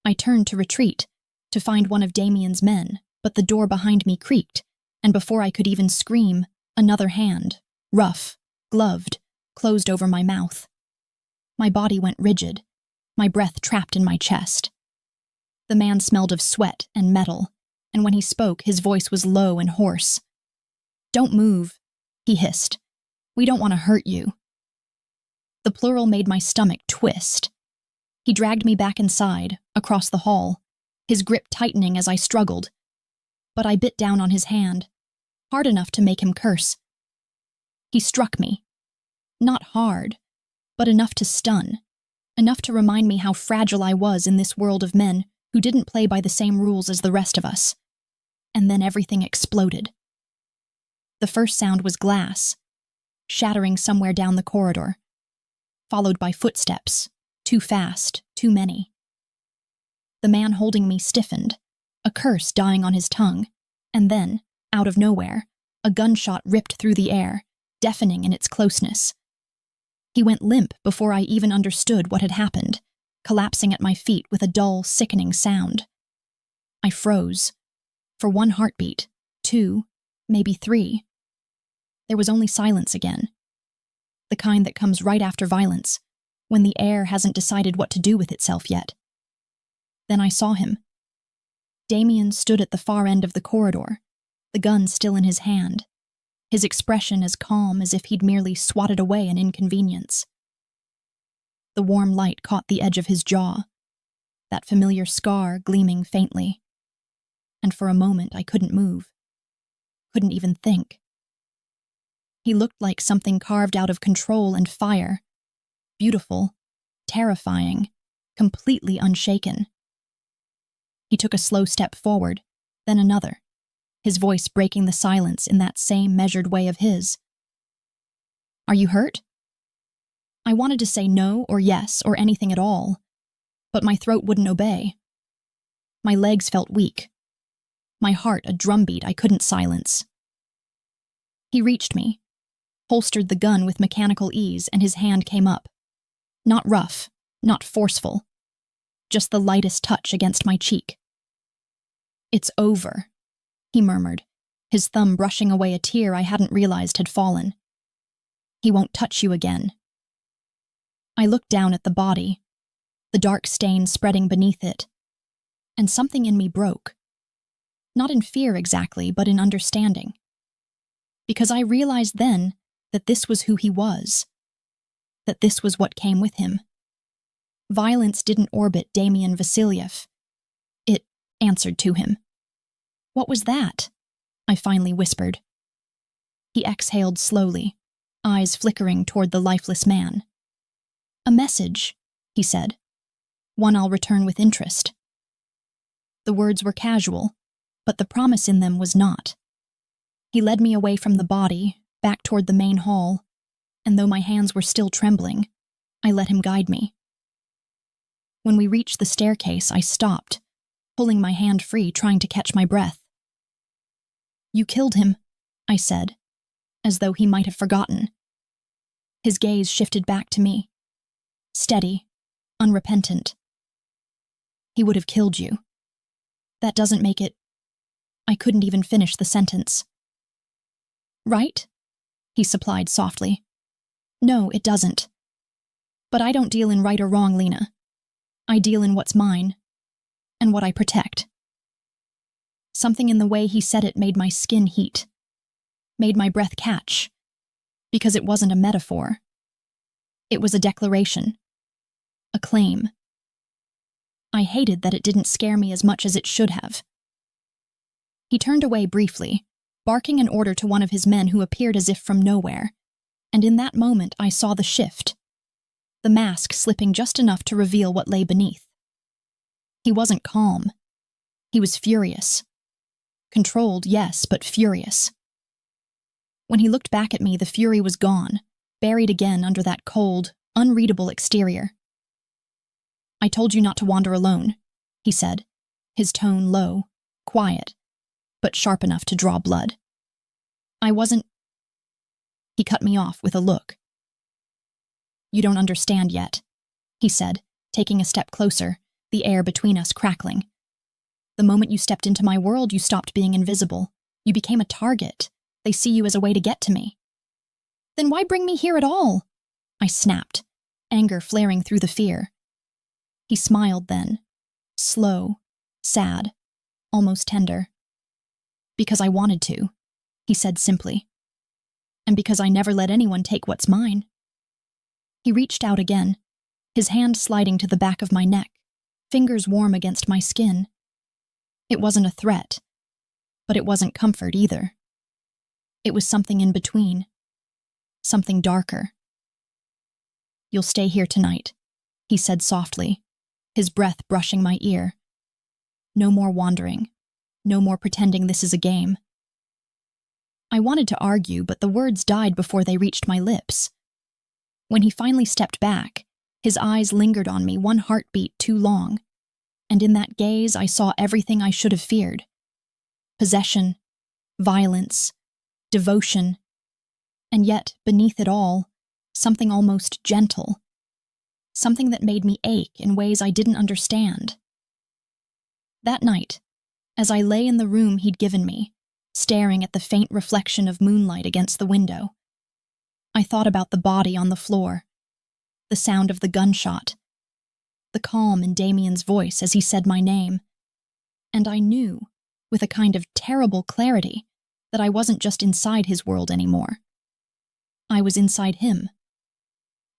I turned to retreat, to find one of Damien's men, but the door behind me creaked, and before I could even scream, another hand, rough, gloved, closed over my mouth. My body went rigid, my breath trapped in my chest. The man smelled of sweat and metal, and when he spoke, his voice was low and hoarse. "Don't move," he hissed. "We don't want to hurt you." The plural made my stomach twist. He dragged me back inside, across the hall, his grip tightening as I struggled. But I bit down on his hand, hard enough to make him curse. He struck me. Not hard, but enough to stun, enough to remind me how fragile I was in this world of men who didn't play by the same rules as the rest of us. And then everything exploded. The first sound was glass, shattering somewhere down the corridor, followed by footsteps, too fast, too many. The man holding me stiffened, a curse dying on his tongue, and then, out of nowhere, a gunshot ripped through the air, deafening in its closeness. He went limp before I even understood what had happened, collapsing at my feet with a dull, sickening sound. I froze. For one heartbeat, two, maybe three. There was only silence again. The kind that comes right after violence, when the air hasn't decided what to do with itself yet. Then I saw him. Damien stood at the far end of the corridor, the gun still in his hand, his expression as calm as if he'd merely swatted away an inconvenience. The warm light caught the edge of his jaw, that familiar scar gleaming faintly. And for a moment I couldn't move, couldn't even think. He looked like something carved out of control and fire, beautiful, terrifying, completely unshaken. He took a slow step forward, then another, his voice breaking the silence in that same measured way of his. "Are you hurt?" I wanted to say no or yes or anything at all, but my throat wouldn't obey. My legs felt weak, my heart a drumbeat I couldn't silence. He reached me, holstered the gun with mechanical ease, and his hand came up. Not rough, not forceful, just the lightest touch against my cheek. "It's over," he murmured, his thumb brushing away a tear I hadn't realized had fallen. "He won't touch you again." I looked down at the body, the dark stain spreading beneath it, and something in me broke. Not in fear exactly, but in understanding. Because I realized then that this was who he was, that this was what came with him. Violence didn't orbit Damien Vasiliev. It answered to him. "What was that?" I finally whispered. He exhaled slowly, eyes flickering toward the lifeless man. "A message," he said. one I'll return with interest." The words were casual, but the promise in them was not. He led me away from the body, back toward the main hall, and though my hands were still trembling, I let him guide me. When we reached the staircase, I stopped, pulling my hand free, trying to catch my breath. "You killed him," I said, as though he might have forgotten. His gaze shifted back to me, steady, unrepentant. "He would have killed you. That doesn't make it—" I couldn't even finish the sentence. "Right?" he supplied softly. "No, it doesn't. But I don't deal in right or wrong, Lena. I deal in what's mine, and what I protect." Something in the way he said it made my skin heat, made my breath catch, because it wasn't a metaphor. It was a declaration, a claim. I hated that it didn't scare me as much as it should have. He turned away briefly, barking an order to one of his men who appeared as if from nowhere, and in that moment I saw the shift, the mask slipping just enough to reveal what lay beneath. He wasn't calm. He was furious. Controlled, yes, but furious. When he looked back at me, the fury was gone, buried again under that cold, unreadable exterior. "I told you not to wander alone," he said, his tone low, quiet, but sharp enough to draw blood. "I wasn't—" He cut me off with a look. "You don't understand yet," he said, taking a step closer, the air between us crackling. "The moment you stepped into my world, you stopped being invisible. You became a target. They see you as a way to get to me." "Then why bring me here at all?" I snapped, anger flaring through the fear. He smiled then, slow, sad, almost tender. "Because I wanted to," he said simply. "And because I never let anyone take what's mine." He reached out again, his hand sliding to the back of my neck, fingers warm against my skin. It wasn't a threat, but it wasn't comfort either. It was something in between, something darker. "You'll stay here tonight," he said softly, his breath brushing my ear. "No more wandering, no more pretending this is a game." I wanted to argue, but the words died before they reached my lips. When he finally stepped back, his eyes lingered on me one heartbeat too long, and in that gaze I saw everything I should have feared. Possession, violence, devotion, and yet, beneath it all, something almost gentle. Something that made me ache in ways I didn't understand. That night, as I lay in the room he'd given me, staring at the faint reflection of moonlight against the window, I thought about the body on the floor, the sound of the gunshot, the calm in Damien's voice as he said my name, and I knew, with a kind of terrible clarity, that I wasn't just inside his world anymore. I was inside him,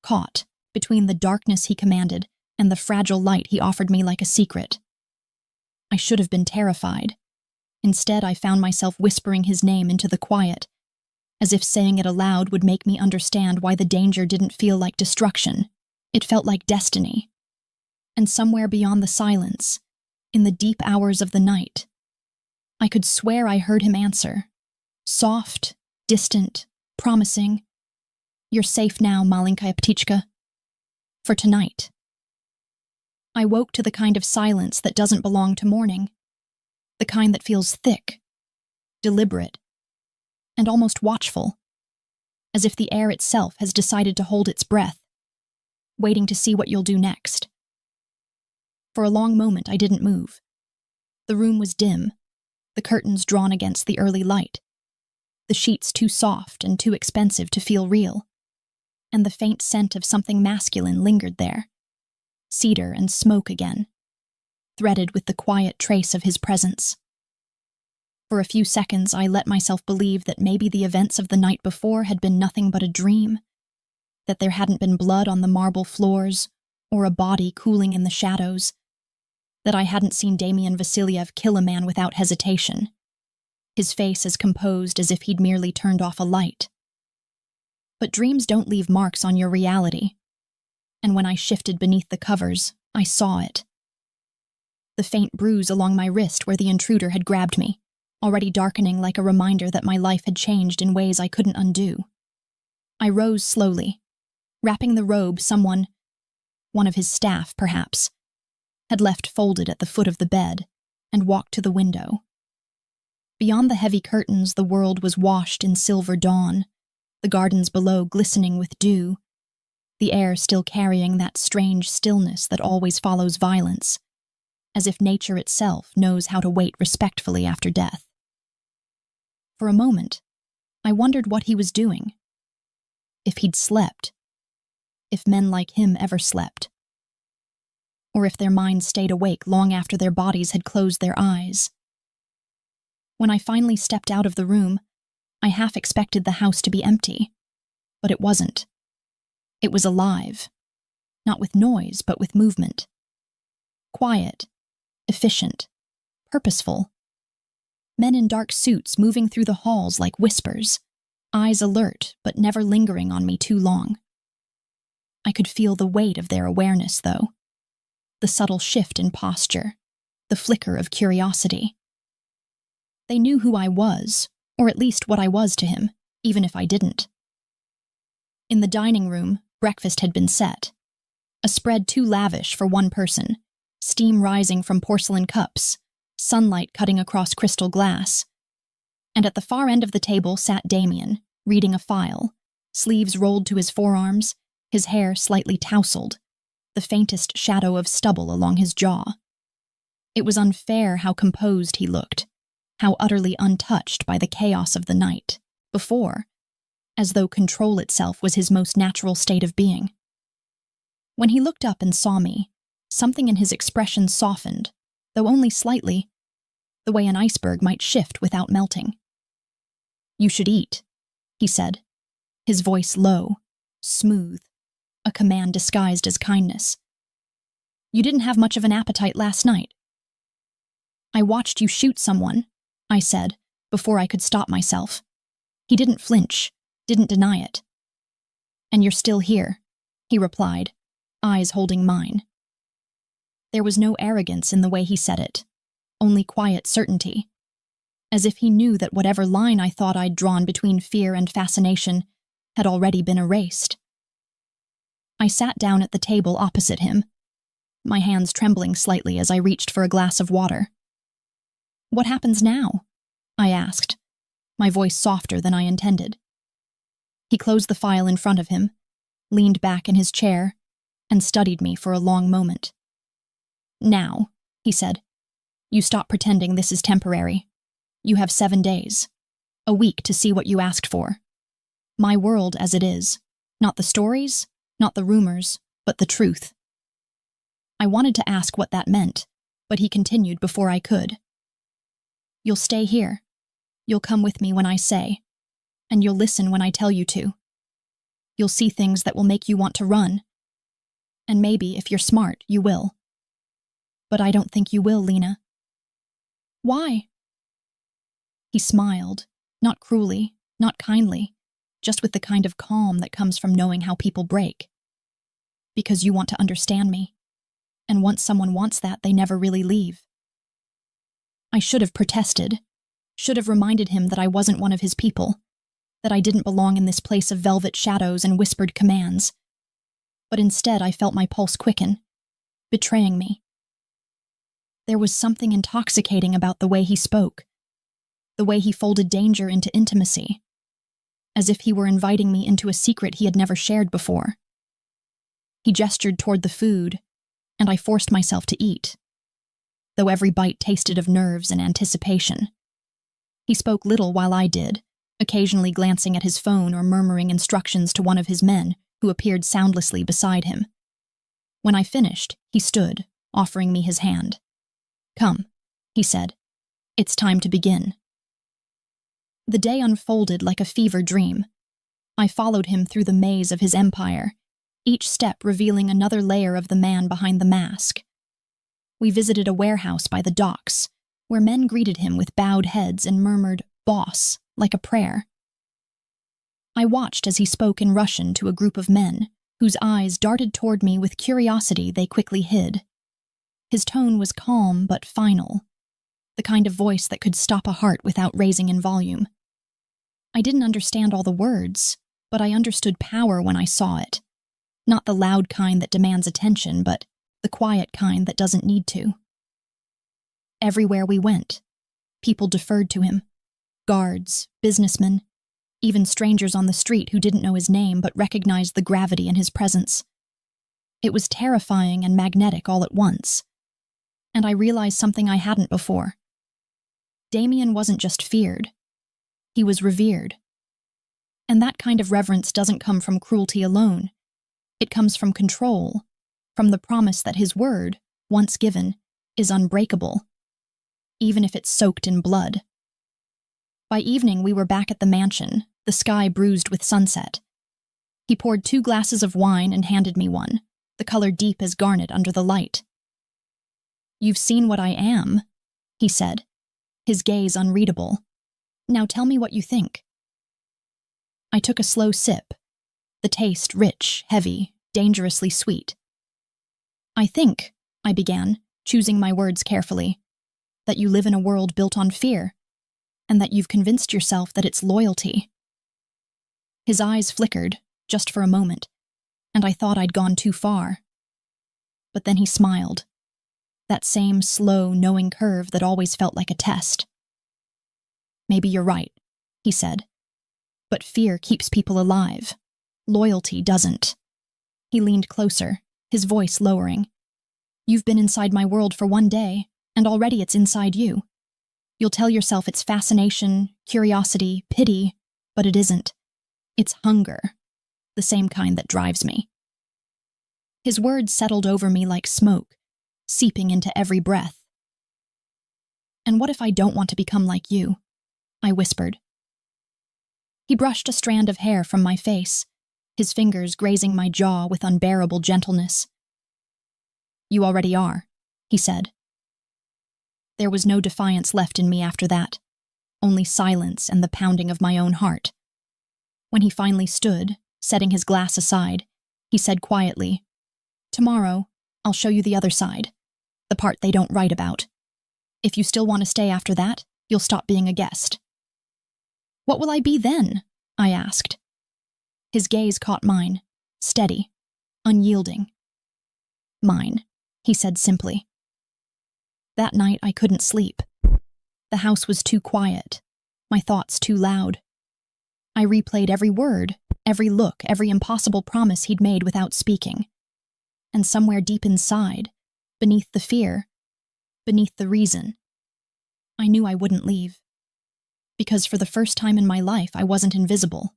caught between the darkness he commanded and the fragile light he offered me like a secret. I should have been terrified. Instead, I found myself whispering his name into the quiet, as if saying it aloud would make me understand why the danger didn't feel like destruction. It felt like destiny. And somewhere beyond the silence, in the deep hours of the night, I could swear I heard him answer, soft, distant, promising, "You're safe now, Malenkaya Ptichka. For tonight." I woke to the kind of silence that doesn't belong to morning, the kind that feels thick, deliberate, and almost watchful, as if the air itself has decided to hold its breath, waiting to see what you'll do next. For a long moment I didn't move. The room was dim, the curtains drawn against the early light, the sheets too soft and too expensive to feel real, and the faint scent of something masculine lingered there, cedar and smoke again, threaded with the quiet trace of his presence. For a few seconds I let myself believe that maybe the events of the night before had been nothing but a dream, that there hadn't been blood on the marble floors or a body cooling in the shadows, that I hadn't seen Damien Vasilyev kill a man without hesitation, his face as composed as if he'd merely turned off a light. But dreams don't leave marks on your reality, and when I shifted beneath the covers, I saw it. The faint bruise along my wrist where the intruder had grabbed me, already darkening like a reminder that my life had changed in ways I couldn't undo. I rose slowly, wrapping the robe someone, one of his staff perhaps, had left folded at the foot of the bed, and walked to the window. Beyond the heavy curtains, the world was washed in silver dawn, the gardens below glistening with dew, the air still carrying that strange stillness that always follows violence, as if nature itself knows how to wait respectfully after death. For a moment, I wondered what he was doing. If he'd slept. If men like him ever slept. Or if their minds stayed awake long after their bodies had closed their eyes. When I finally stepped out of the room, I half expected the house to be empty, but it wasn't. It was alive, not with noise, but with movement. Quiet, efficient, purposeful. Men in dark suits moving through the halls like whispers, eyes alert but never lingering on me too long. I could feel the weight of their awareness, though. The subtle shift in posture, the flicker of curiosity. They knew who I was, or at least what I was to him, even if I didn't. In the dining room, breakfast had been set. A spread too lavish for one person, steam rising from porcelain cups, sunlight cutting across crystal glass. And at the far end of the table sat Damien, reading a file, sleeves rolled to his forearms, his hair slightly tousled, the faintest shadow of stubble along his jaw. It was unfair how composed he looked, how utterly untouched by the chaos of the night, before, as though control itself was his most natural state of being. When he looked up and saw me, something in his expression softened, though only slightly, the way an iceberg might shift without melting. "You should eat," he said, his voice low, smooth, a command disguised as kindness. "You didn't have much of an appetite last night." "I watched you shoot someone," I said, before I could stop myself. He didn't flinch, didn't deny it. "And you're still here," he replied, eyes holding mine. There was no arrogance in the way he said it, only quiet certainty, as if he knew that whatever line I thought I'd drawn between fear and fascination had already been erased. I sat down at the table opposite him, my hands trembling slightly as I reached for a glass of water. "What happens now?" I asked, my voice softer than I intended. He closed the file in front of him, leaned back in his chair, and studied me for a long moment. "Now," he said, "you stop pretending this is temporary. You have 7 days, a week to see what you asked for. My world as it is, not the stories, not the rumors, but the truth." I wanted to ask what that meant, but he continued before I could. "You'll stay here. You'll come with me when I say, and you'll listen when I tell you to. You'll see things that will make you want to run. And maybe, if you're smart, you will. But I don't think you will, Lena." "Why?" He smiled, not cruelly, not kindly, just with the kind of calm that comes from knowing how people break. "Because you want to understand me. And once someone wants that, they never really leave." I should have protested, should have reminded him that I wasn't one of his people, that I didn't belong in this place of velvet shadows and whispered commands. But instead I felt my pulse quicken, betraying me. There was something intoxicating about the way he spoke, the way he folded danger into intimacy, as if he were inviting me into a secret he had never shared before. He gestured toward the food, and I forced myself to eat, though every bite tasted of nerves and anticipation. He spoke little while I did, occasionally glancing at his phone or murmuring instructions to one of his men who appeared soundlessly beside him. When I finished, he stood, offering me his hand. "Come," he said. "It's time to begin." The day unfolded like a fever dream. I followed him through the maze of his empire, each step revealing another layer of the man behind the mask. We visited a warehouse by the docks, where men greeted him with bowed heads and murmured, "Boss," like a prayer. I watched as he spoke in Russian to a group of men, whose eyes darted toward me with curiosity they quickly hid. His tone was calm but final, the kind of voice that could stop a heart without raising in volume. I didn't understand all the words, but I understood power when I saw it. Not the loud kind that demands attention, but the quiet kind that doesn't need to. Everywhere we went, people deferred to him. Guards, businessmen, even strangers on the street who didn't know his name but recognized the gravity in his presence. It was terrifying and magnetic all at once. And I realized something I hadn't before. Damien wasn't just feared. He was revered. And that kind of reverence doesn't come from cruelty alone. It comes from control, from the promise that his word, once given, is unbreakable, even if it's soaked in blood. By evening, we were back at the mansion, the sky bruised with sunset. He poured 2 glasses of wine and handed me one, the color deep as garnet under the light. "You've seen what I am," he said, his gaze unreadable. "Now tell me what you think." I took a slow sip, the taste rich, heavy, dangerously sweet. "I think," I began, choosing my words carefully, "that you live in a world built on fear, and that you've convinced yourself that it's loyalty." His eyes flickered, just for a moment, and I thought I'd gone too far. But then he smiled, that same slow, knowing curve that always felt like a test. "Maybe you're right," he said, "but fear keeps people alive. Loyalty doesn't." He leaned closer, his voice lowering. "You've been inside my world for 1 day, and already it's inside you. You'll tell yourself it's fascination, curiosity, pity, but it isn't. It's hunger, the same kind that drives me." His words settled over me like smoke, seeping into every breath. "And what if I don't want to become like you?" I whispered. He brushed a strand of hair from my face, his fingers grazing my jaw with unbearable gentleness. "You already are," he said. There was no defiance left in me after that, only silence and the pounding of my own heart. When he finally stood, setting his glass aside, he said quietly, "Tomorrow, I'll show you the other side, the part they don't write about. If you still want to stay after that, you'll stop being a guest." "What will I be then?" I asked. His gaze caught mine, steady, unyielding. "Mine," he said simply. That night I couldn't sleep. The house was too quiet, my thoughts too loud. I replayed every word, every look, every impossible promise he'd made without speaking. And somewhere deep inside, beneath the fear, beneath the reason, I knew I wouldn't leave. Because for the first time in my life, I wasn't invisible.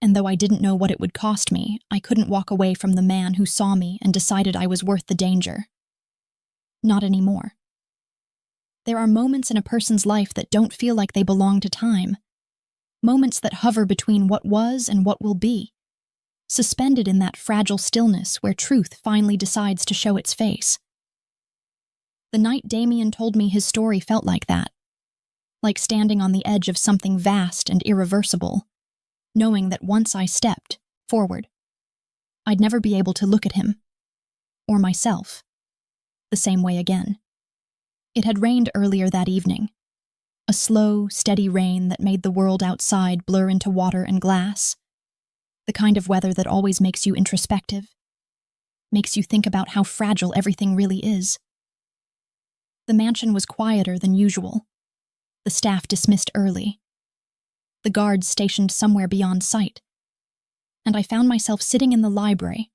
And though I didn't know what it would cost me, I couldn't walk away from the man who saw me and decided I was worth the danger. Not anymore. There are moments in a person's life that don't feel like they belong to time. Moments that hover between what was and what will be, suspended in that fragile stillness where truth finally decides to show its face. The night Damien told me his story felt like that, like standing on the edge of something vast and irreversible, knowing that once I stepped forward, I'd never be able to look at him, or myself, the same way again. It had rained earlier that evening, a slow, steady rain that made the world outside blur into water and glass, the kind of weather that always makes you introspective, makes you think about how fragile everything really is. The mansion was quieter than usual, the staff dismissed early, the guards stationed somewhere beyond sight, and I found myself sitting in the library,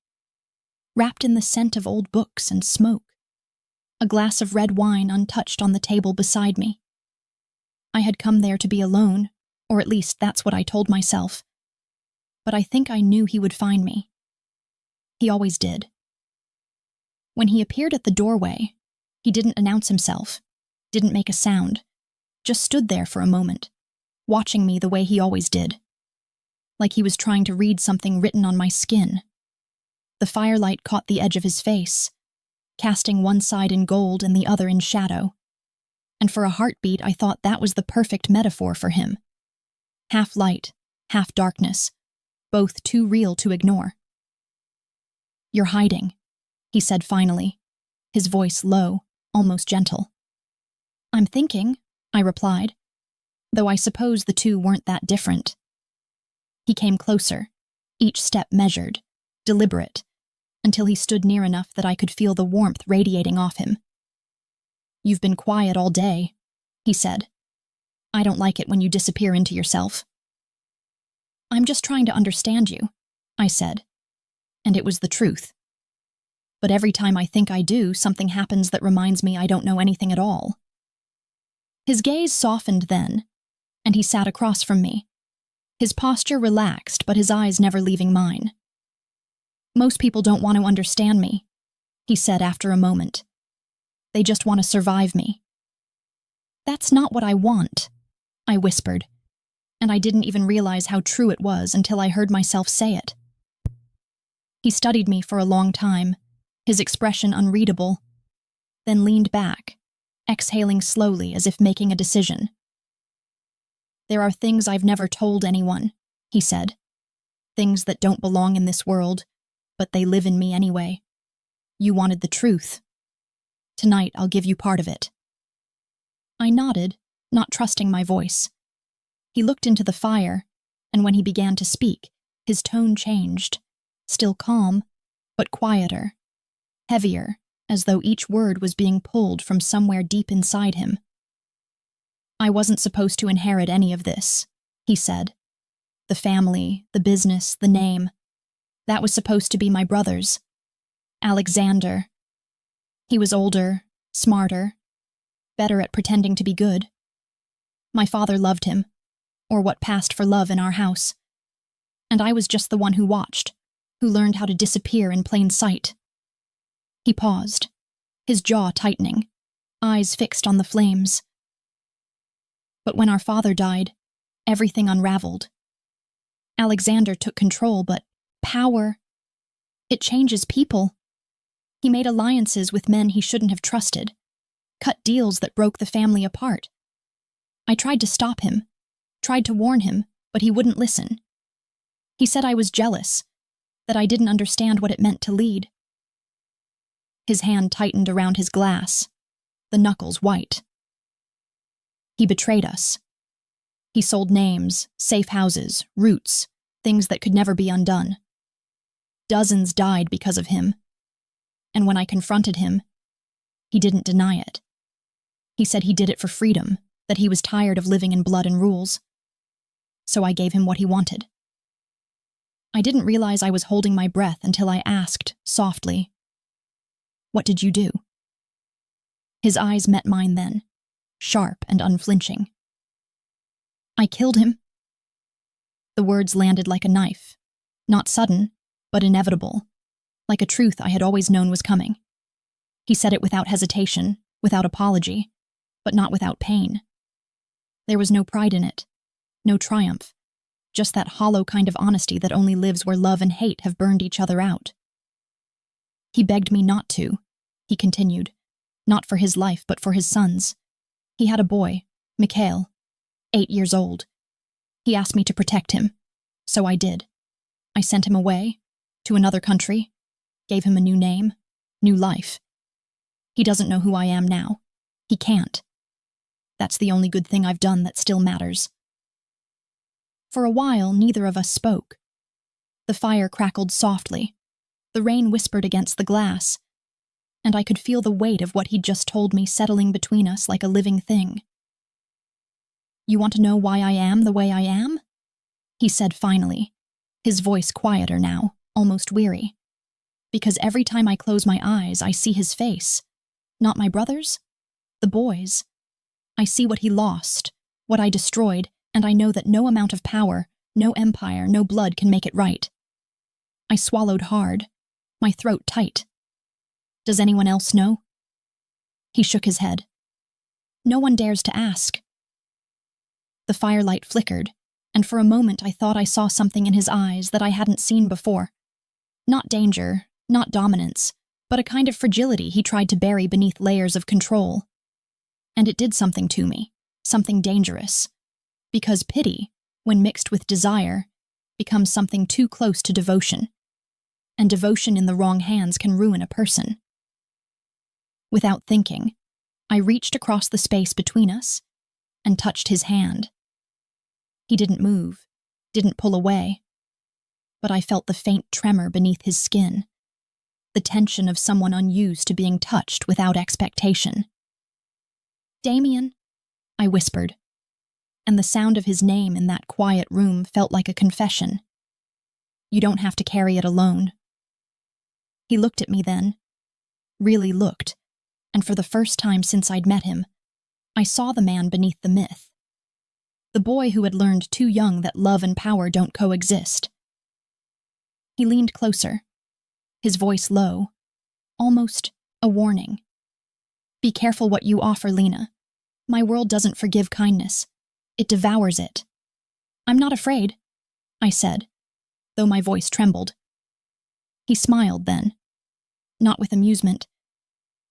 wrapped in the scent of old books and smoke, a glass of red wine untouched on the table beside me. I had come there to be alone, or at least that's what I told myself. But I think I knew he would find me. He always did. When he appeared at the doorway, he didn't announce himself, didn't make a sound, just stood there for a moment, watching me the way he always did, like he was trying to read something written on my skin. The firelight caught the edge of his face, casting one side in gold and the other in shadow. And for a heartbeat, I thought that was the perfect metaphor for him. Half light, half darkness, both too real to ignore. "You're hiding," he said finally, his voice low, almost gentle. "I'm thinking," I replied, though I suppose the two weren't that different. He came closer, each step measured, deliberate, until he stood near enough that I could feel the warmth radiating off him. "You've been quiet all day," he said. "I don't like it when you disappear into yourself." "I'm just trying to understand you," I said, and it was the truth. But every time I think I do, something happens that reminds me I don't know anything at all. His gaze softened then, and he sat across from me, his posture relaxed but his eyes never leaving mine. "Most people don't want to understand me," he said after a moment. "They just want to survive me." "That's not what I want," I whispered, and I didn't even realize how true it was until I heard myself say it. He studied me for a long time, his expression unreadable, then leaned back, exhaling slowly as if making a decision. "There are things I've never told anyone," he said. "Things that don't belong in this world, but they live in me anyway. You wanted the truth. Tonight I'll give you part of it." I nodded, not trusting my voice. He looked into the fire, and when he began to speak, his tone changed, still calm, but quieter, heavier, as though each word was being pulled from somewhere deep inside him. "I wasn't supposed to inherit any of this," he said. "The family, the business, the name. That was supposed to be my brother's. Alexander. He was older, smarter, better at pretending to be good. My father loved him, or what passed for love in our house. And I was just the one who watched, who learned how to disappear in plain sight." He paused, his jaw tightening, eyes fixed on the flames. "But when our father died, everything unraveled. Alexander took control, but power, it changes people. He made alliances with men he shouldn't have trusted, cut deals that broke the family apart. I tried to stop him, tried to warn him, but he wouldn't listen. He said I was jealous, that I didn't understand what it meant to lead." His hand tightened around his glass, the knuckles white. "He betrayed us. He sold names, safe houses, roots, things that could never be undone. Dozens died because of him. And when I confronted him, he didn't deny it. He said he did it for freedom, that he was tired of living in blood and rules. So I gave him what he wanted." I didn't realize I was holding my breath until I asked, softly, "What did you do?" His eyes met mine then, sharp and unflinching. "I killed him." The words landed like a knife, not sudden, but inevitable, like a truth I had always known was coming. He said it without hesitation, without apology, but not without pain. There was no pride in it, no triumph, just that hollow kind of honesty that only lives where love and hate have burned each other out. "He begged me not to," he continued, "not for his life, but for his son's. He had a boy, Mikhail, 8 years old. He asked me to protect him, so I did. I sent him away, to another country, gave him a new name, new life. He doesn't know who I am now. He can't. That's the only good thing I've done that still matters." For a while, neither of us spoke. The fire crackled softly, the rain whispered against the glass, and I could feel the weight of what he'd just told me settling between us like a living thing. "You want to know why I am the way I am?" he said finally, his voice quieter now, almost weary. "Because every time I close my eyes, I see his face. Not my brother's, the boy's. I see what he lost, what I destroyed, and I know that no amount of power, no empire, no blood can make it right." I swallowed hard, my throat tight. "Does anyone else know?" He shook his head. "No one dares to ask." The firelight flickered, and for a moment I thought I saw something in his eyes that I hadn't seen before. Not danger, not dominance, but a kind of fragility he tried to bury beneath layers of control. And it did something to me, something dangerous. Because pity, when mixed with desire, becomes something too close to devotion. and devotion in the wrong hands can ruin a person. Without thinking, I reached across the space between us and touched his hand. He didn't move, didn't pull away, but I felt the faint tremor beneath his skin, the tension of someone unused to being touched without expectation. "Damien," I whispered, and the sound of his name in that quiet room felt like a confession. "You don't have to carry it alone." He looked at me then, really looked, and for the first time since I'd met him, I saw the man beneath the myth. The boy who had learned too young that love and power don't coexist. He leaned closer, his voice low, almost a warning. "Be careful what you offer, Lena. My world doesn't forgive kindness. It devours it." "I'm not afraid," I said, though my voice trembled. He smiled then, not with amusement,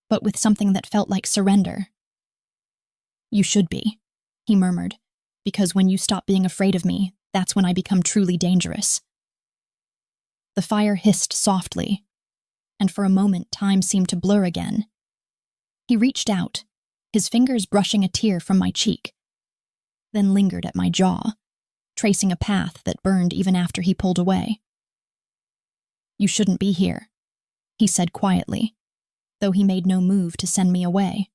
but with something that felt like surrender. "You should be," he murmured, "because when you stop being afraid of me, that's when I become truly dangerous." The fire hissed softly, and for a moment time seemed to blur again. He reached out, his fingers brushing a tear from my cheek, then lingered at my jaw, tracing a path that burned even after he pulled away. "You shouldn't be here," he said quietly, though he made no move to send me away.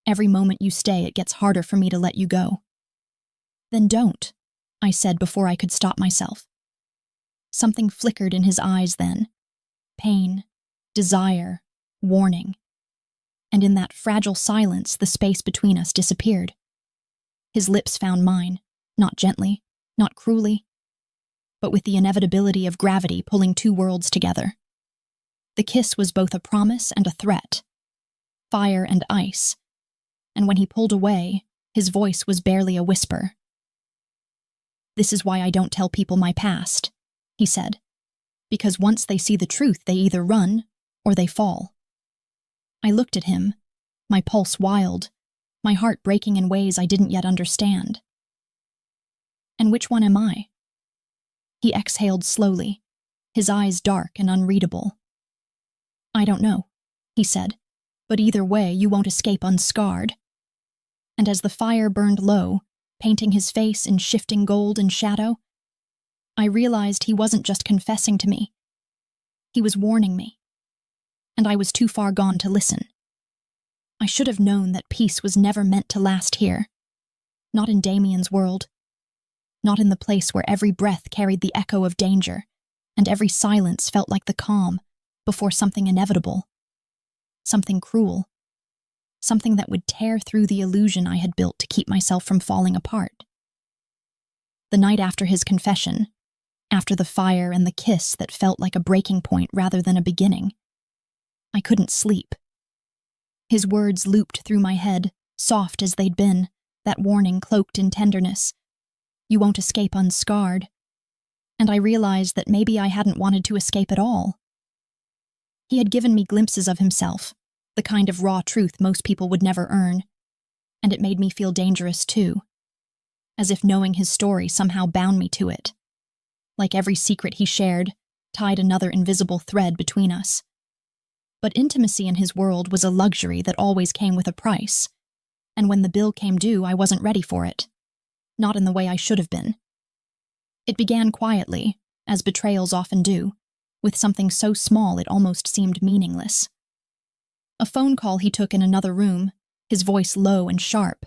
"Every moment you stay, it gets harder for me to let you go." "Then don't," I said before I could stop myself. Something flickered in his eyes then. Pain, desire, warning. And in that fragile silence, the space between us disappeared. His lips found mine, not gently, not cruelly, but with the inevitability of gravity pulling two worlds together. The kiss was both a promise and a threat, fire and ice, and when he pulled away, his voice was barely a whisper. "This is why I don't tell people my past," he said, "because once they see the truth, they either run or they fall." I looked at him, my pulse wild, my heart breaking in ways I didn't yet understand. "And which one am I?" He exhaled slowly, his eyes dark and unreadable. "I don't know," he said, "but either way, you won't escape unscarred." And as the fire burned low, painting his face in shifting gold and shadow, I realized he wasn't just confessing to me. He was warning me. And I was too far gone to listen. I should have known that peace was never meant to last here. Not in Damien's world. Not in the place where every breath carried the echo of danger, and every silence felt like the calm before something inevitable. Something cruel. Something that would tear through the illusion I had built to keep myself from falling apart. The night after his confession, after the fire and the kiss that felt like a breaking point rather than a beginning, I couldn't sleep. His words looped through my head, soft as they'd been, that warning cloaked in tenderness. "You won't escape unscarred." And I realized that maybe I hadn't wanted to escape at all. He had given me glimpses of himself, the kind of raw truth most people would never earn, and it made me feel dangerous too, as if knowing his story somehow bound me to it. Like every secret he shared, tied another invisible thread between us. But intimacy in his world was a luxury that always came with a price, and when the bill came due, I wasn't ready for it. Not in the way I should have been. It began quietly, as betrayals often do, with something so small it almost seemed meaningless. A phone call he took in another room, his voice low and sharp,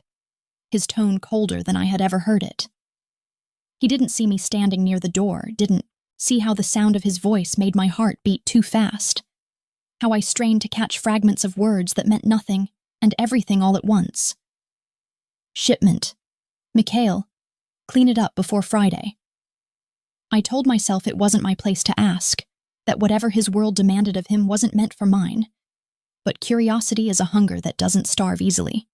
his tone colder than I had ever heard it. He didn't see me standing near the door, didn't see how the sound of his voice made my heart beat too fast, how I strained to catch fragments of words that meant nothing and everything all at once. "Shipment. Mikhail, clean it up before Friday." I told myself it wasn't my place to ask, that whatever his world demanded of him wasn't meant for mine. But curiosity is a hunger that doesn't starve easily.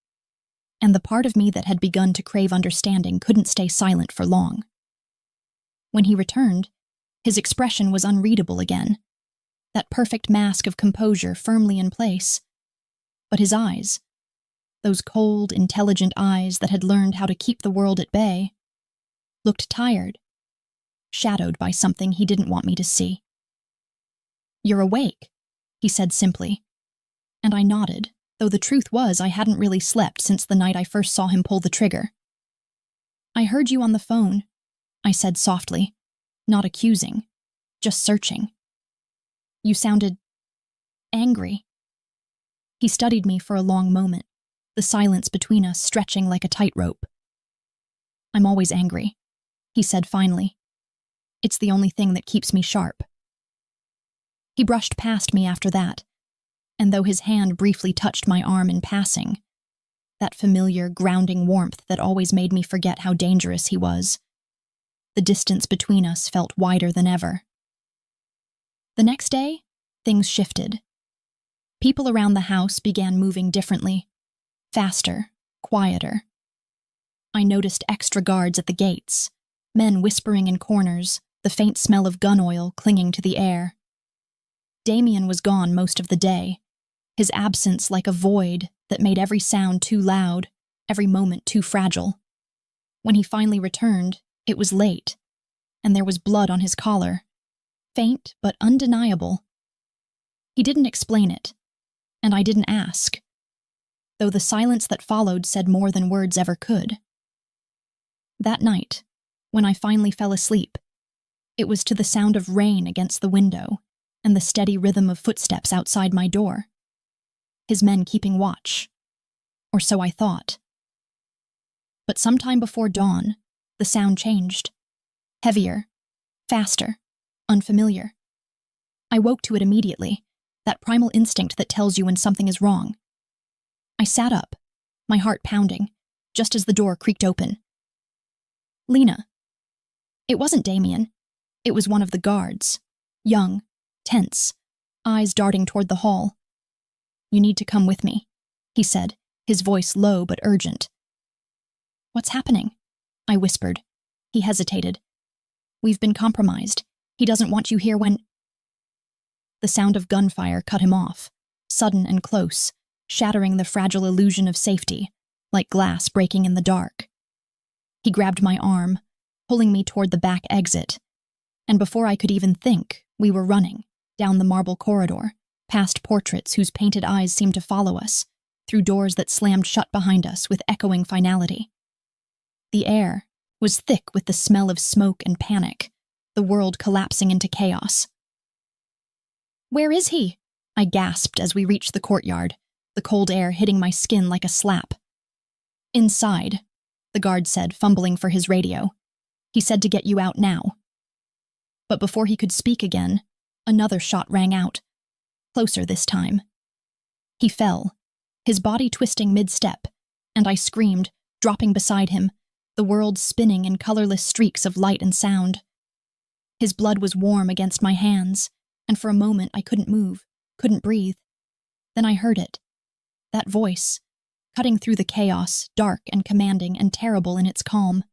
And the part of me that had begun to crave understanding couldn't stay silent for long. When he returned, his expression was unreadable again, that perfect mask of composure firmly in place. But his eyes, those cold, intelligent eyes that had learned how to keep the world at bay, looked tired, shadowed by something he didn't want me to see. "You're awake," he said simply. And I nodded, though the truth was I hadn't really slept since the night I first saw him pull the trigger. "I heard you on the phone," I said softly, not accusing, just searching. "You sounded angry." He studied me for a long moment, the silence between us stretching like a tightrope. "I'm always angry," he said finally. "It's the only thing that keeps me sharp." He brushed past me after that, and though his hand briefly touched my arm in passing, that familiar, grounding warmth that always made me forget how dangerous he was, the distance between us felt wider than ever. The next day, things shifted. People around the house began moving differently, faster, quieter. I noticed extra guards at the gates, men whispering in corners, the faint smell of gun oil clinging to the air. Damien was gone most of the day, his absence like a void that made every sound too loud, every moment too fragile. When he finally returned, it was late, and there was blood on his collar, faint but undeniable. He didn't explain it, and I didn't ask, though the silence that followed said more than words ever could. That night, when I finally fell asleep, it was to the sound of rain against the window and the steady rhythm of footsteps outside my door. His men keeping watch, or so I thought. But sometime before dawn, the sound changed. Heavier, faster, unfamiliar. I woke to it immediately, that primal instinct that tells you when something is wrong. I sat up, my heart pounding, just as the door creaked open. "Lena." It wasn't Damien. It was one of the guards, young, tense, eyes darting toward the hall. "You need to come with me," he said, his voice low but urgent. "What's happening?" I whispered. He hesitated. "We've been compromised. He doesn't want you here when—" The sound of gunfire cut him off, sudden and close, shattering the fragile illusion of safety, like glass breaking in the dark. He grabbed my arm, pulling me toward the back exit, and before I could even think, we were running, down the marble corridor, past portraits whose painted eyes seemed to follow us, through doors that slammed shut behind us with echoing finality. The air was thick with the smell of smoke and panic, the world collapsing into chaos. "Where is he?" I gasped as we reached the courtyard, the cold air hitting my skin like a slap. "Inside," the guard said, fumbling for his radio. "He said to get you out now." But before he could speak again, another shot rang out, closer this time. He fell, his body twisting mid-step, and I screamed, dropping beside him, the world spinning in colorless streaks of light and sound. His blood was warm against my hands, and for a moment I couldn't move, couldn't breathe. Then I heard it, that voice, cutting through the chaos, dark and commanding and terrible in its calm.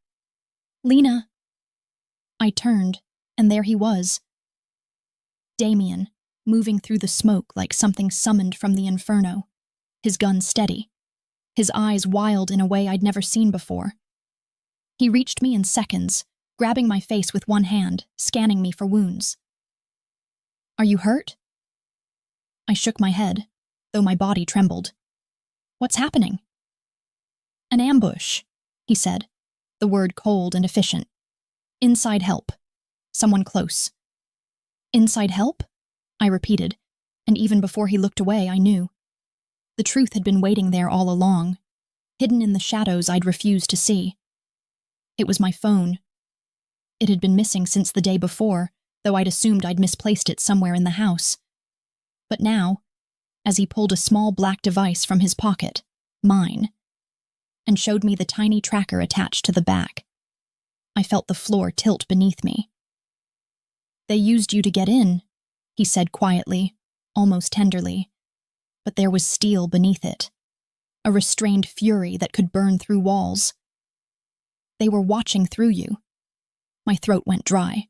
"Lena." I turned, and there he was. Damien, moving through the smoke like something summoned from the inferno, his gun steady, his eyes wild in a way I'd never seen before. He reached me in seconds, grabbing my face with one hand, scanning me for wounds. "Are you hurt?" I shook my head, though my body trembled. "What's happening?" "An ambush," he said, the word cold and efficient. "Inside help. Someone close." "Inside help?" I repeated, and even before he looked away, I knew. The truth had been waiting there all along, hidden in the shadows I'd refused to see. It was my phone. It had been missing since the day before, though I'd assumed I'd misplaced it somewhere in the house. But now, as he pulled a small black device from his pocket, mine, and showed me the tiny tracker attached to the back, I felt the floor tilt beneath me. "They used you to get in," he said quietly, almost tenderly, but there was steel beneath it, a restrained fury that could burn through walls. "They were watching through you." My throat went dry.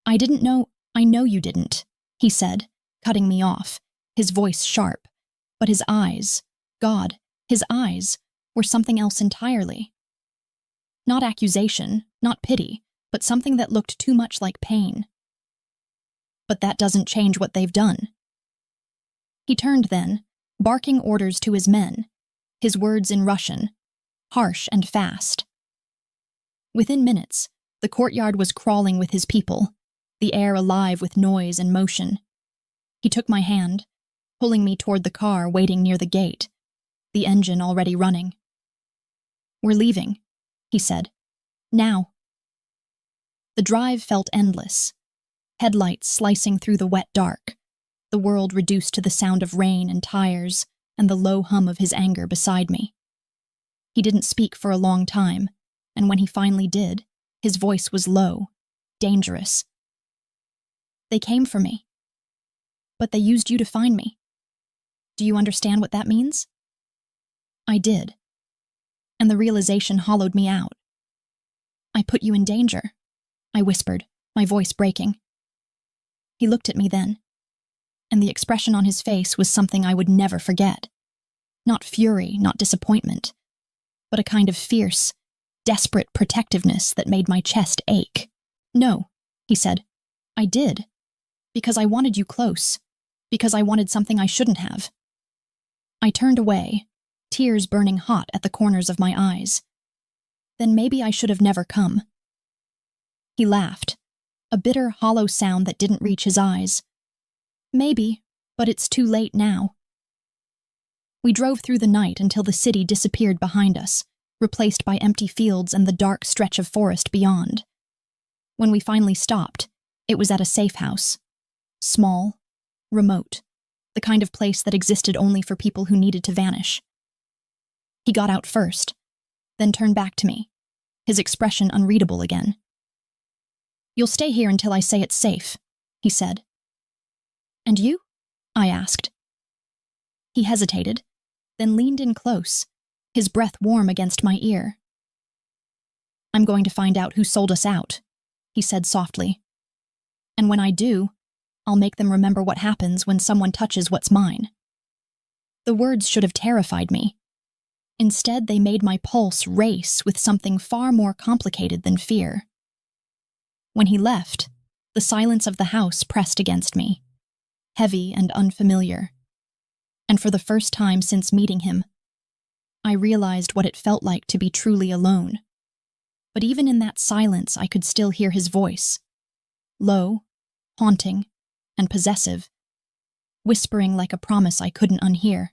"I didn't know—" "I know you didn't," he said, cutting me off, his voice sharp, but his eyes, God, his eyes, were something else entirely. Not accusation, not pity, but something that looked too much like pain. But that doesn't change what they've done. He turned then, barking orders to his men, his words in Russian, harsh and fast. Within minutes, the courtyard was crawling with his people, the air alive with noise and motion. He took my hand, pulling me toward the car waiting near the gate, the engine already running. "We're leaving," he said. "Now." The drive felt endless, headlights slicing through the wet dark, the world reduced to the sound of rain and tires and the low hum of his anger beside me. He didn't speak for a long time, and when he finally did, his voice was low, dangerous. "They came for me. But they used you to find me. Do you understand what that means?" I did, and the realization hollowed me out. "I put you in danger," I whispered, my voice breaking. He looked at me then, and the expression on his face was something I would never forget. Not fury, not disappointment, but a kind of fierce, desperate protectiveness that made my chest ache. "No," he said. "I did. Because I wanted you close. Because I wanted something I shouldn't have." I turned away, tears burning hot at the corners of my eyes. Then maybe I should have never come. He laughed, a bitter, hollow sound that didn't reach his eyes. "Maybe, but it's too late now." We drove through the night until the city disappeared behind us, replaced by empty fields and the dark stretch of forest beyond. When we finally stopped, it was at a safe house. Small, remote, the kind of place that existed only for people who needed to vanish. He got out first, then turned back to me, his expression unreadable again. "You'll stay here until I say it's safe," he said. "And you?" I asked. He hesitated, then leaned in close, his breath warm against my ear. "I'm going to find out who sold us out," he said softly. "And when I do, I'll make them remember what happens when someone touches what's mine." The words should have terrified me. Instead, they made my pulse race with something far more complicated than fear. When he left, the silence of the house pressed against me, heavy and unfamiliar. And for the first time since meeting him, I realized what it felt like to be truly alone. But even in that silence, I could still hear his voice, low, haunting, and possessive, whispering like a promise I couldn't unhear.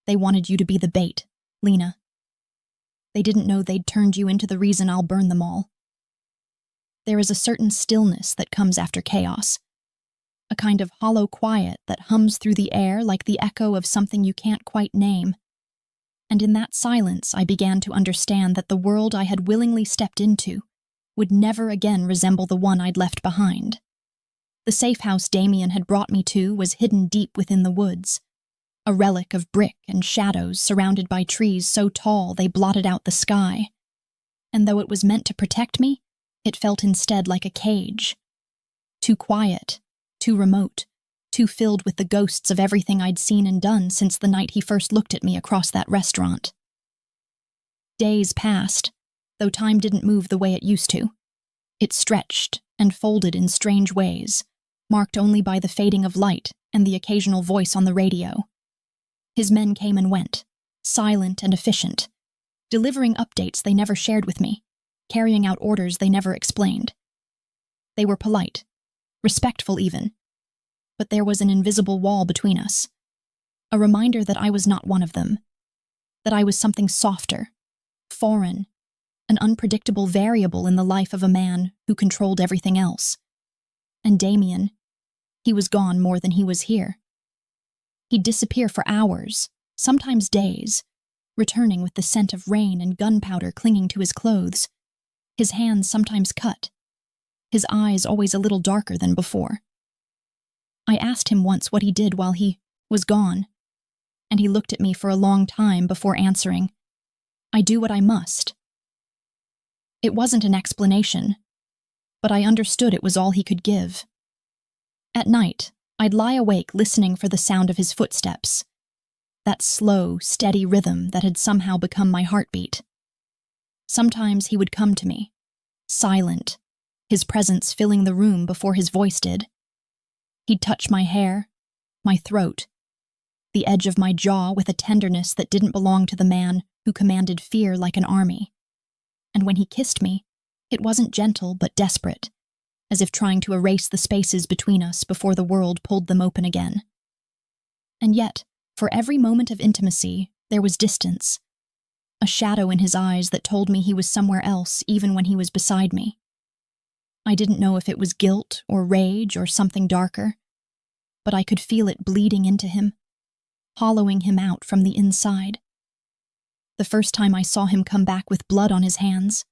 "They wanted you to be the bait, Lena. They didn't know they'd turned you into the reason I'll burn them all." There is a certain stillness that comes after chaos, a kind of hollow quiet that hums through the air like the echo of something you can't quite name. And in that silence, I began to understand that the world I had willingly stepped into would never again resemble the one I'd left behind. The safe house Damien had brought me to was hidden deep within the woods, a relic of brick and shadows surrounded by trees so tall they blotted out the sky. And though it was meant to protect me, it felt instead like a cage. Too quiet, too remote, too filled with the ghosts of everything I'd seen and done since the night he first looked at me across that restaurant. Days passed, though time didn't move the way it used to. It stretched and folded in strange ways, marked only by the fading of light and the occasional voice on the radio. His men came and went, silent and efficient, delivering updates they never shared with me, carrying out orders they never explained. They were polite, respectful even, but there was an invisible wall between us, a reminder that I was not one of them, that I was something softer, foreign, an unpredictable variable in the life of a man who controlled everything else. And Damien, he was gone more than he was here. He'd disappear for hours, sometimes days, returning with the scent of rain and gunpowder clinging to his clothes, his hands sometimes cut, his eyes always a little darker than before. I asked him once what he did while he was gone, and he looked at me for a long time before answering, "I do what I must." It wasn't an explanation, but I understood it was all he could give. At night, I'd lie awake listening for the sound of his footsteps, that slow, steady rhythm that had somehow become my heartbeat. Sometimes he would come to me, silent, his presence filling the room before his voice did. He'd touch my hair, my throat, the edge of my jaw with a tenderness that didn't belong to the man who commanded fear like an army. And when he kissed me, it wasn't gentle but desperate, as if trying to erase the spaces between us before the world pulled them open again. And yet, for every moment of intimacy, there was distance, a shadow in his eyes that told me he was somewhere else even when he was beside me. I didn't know if it was guilt or rage or something darker, but I could feel it bleeding into him, hollowing him out from the inside. The first time I saw him come back with blood on his hands,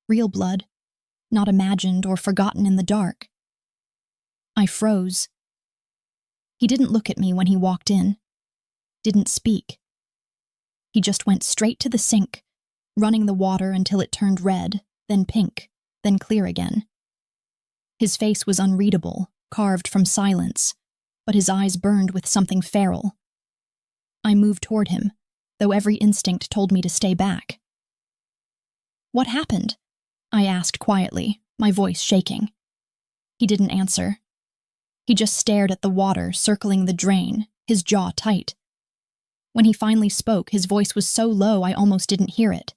real blood, not imagined or forgotten in the dark, I froze. He didn't look at me when he walked in, didn't speak. He just went straight to the sink, running the water until it turned red, then pink, then clear again. His face was unreadable, carved from silence, but his eyes burned with something feral. I moved toward him, though every instinct told me to stay back. "What happened?" I asked quietly, my voice shaking. He didn't answer. He just stared at the water circling the drain, his jaw tight. When he finally spoke, his voice was so low I almost didn't hear it.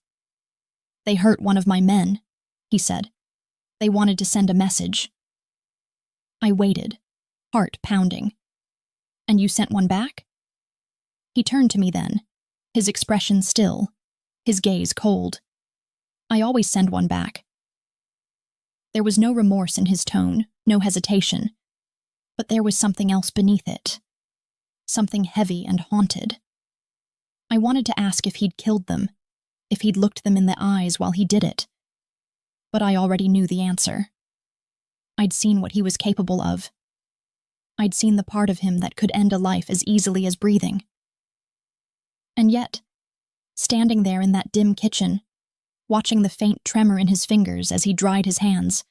"They hurt one of my men," he said. "They wanted to send a message." I waited, heart pounding. "And you sent one back?" He turned to me then, his expression still, his gaze cold. "I always send one back." There was no remorse in his tone, no hesitation, but there was something else beneath it, something heavy and haunted. I wanted to ask if he'd killed them, if he'd looked them in the eyes while he did it, but I already knew the answer. I'd seen what he was capable of. I'd seen the part of him that could end a life as easily as breathing. And yet, standing there in that dim kitchen, watching the faint tremor in his fingers as he dried his hands,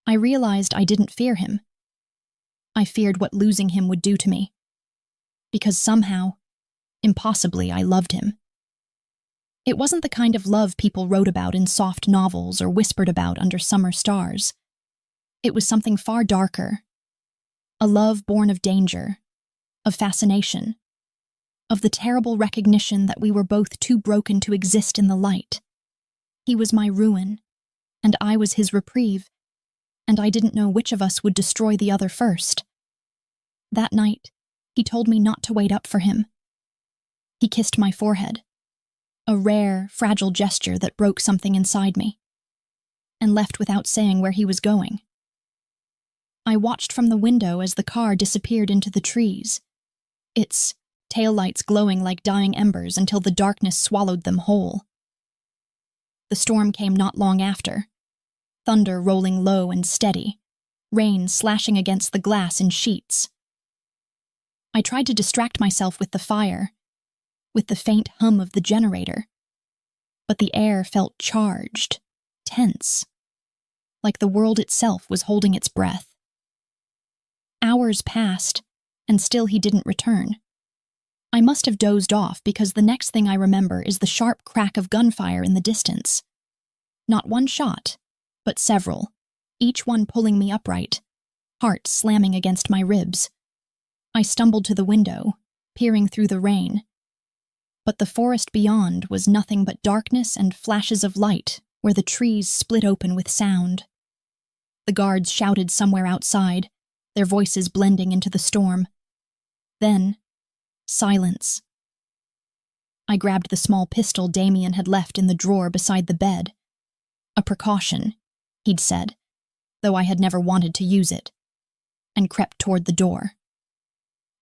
I realized I didn't fear him. I feared what losing him would do to me. Because somehow, impossibly, I loved him. It wasn't the kind of love people wrote about in soft novels or whispered about under summer stars. It was something far darker. A love born of danger, of fascination, of the terrible recognition that we were both too broken to exist in the light. He was my ruin, and I was his reprieve, and I didn't know which of us would destroy the other first. That night, he told me not to wait up for him. He kissed my forehead, a rare, fragile gesture that broke something inside me, and left without saying where he was going. I watched from the window as the car disappeared into the trees, its taillights glowing like dying embers until the darkness swallowed them whole. The storm came not long after, thunder rolling low and steady, rain slashing against the glass in sheets. I tried to distract myself with the fire, with the faint hum of the generator, but the air felt charged, tense, like the world itself was holding its breath. Hours passed, and still he didn't return. I must have dozed off because the next thing I remember is the sharp crack of gunfire in the distance. Not one shot, but several, each one pulling me upright, heart slamming against my ribs. I stumbled to the window, peering through the rain. But the forest beyond was nothing but darkness and flashes of light where the trees split open with sound. The guards shouted somewhere outside, their voices blending into the storm. Then, silence. I grabbed the small pistol Damien had left in the drawer beside the bed. A precaution, he'd said, though I had never wanted to use it, and crept toward the door.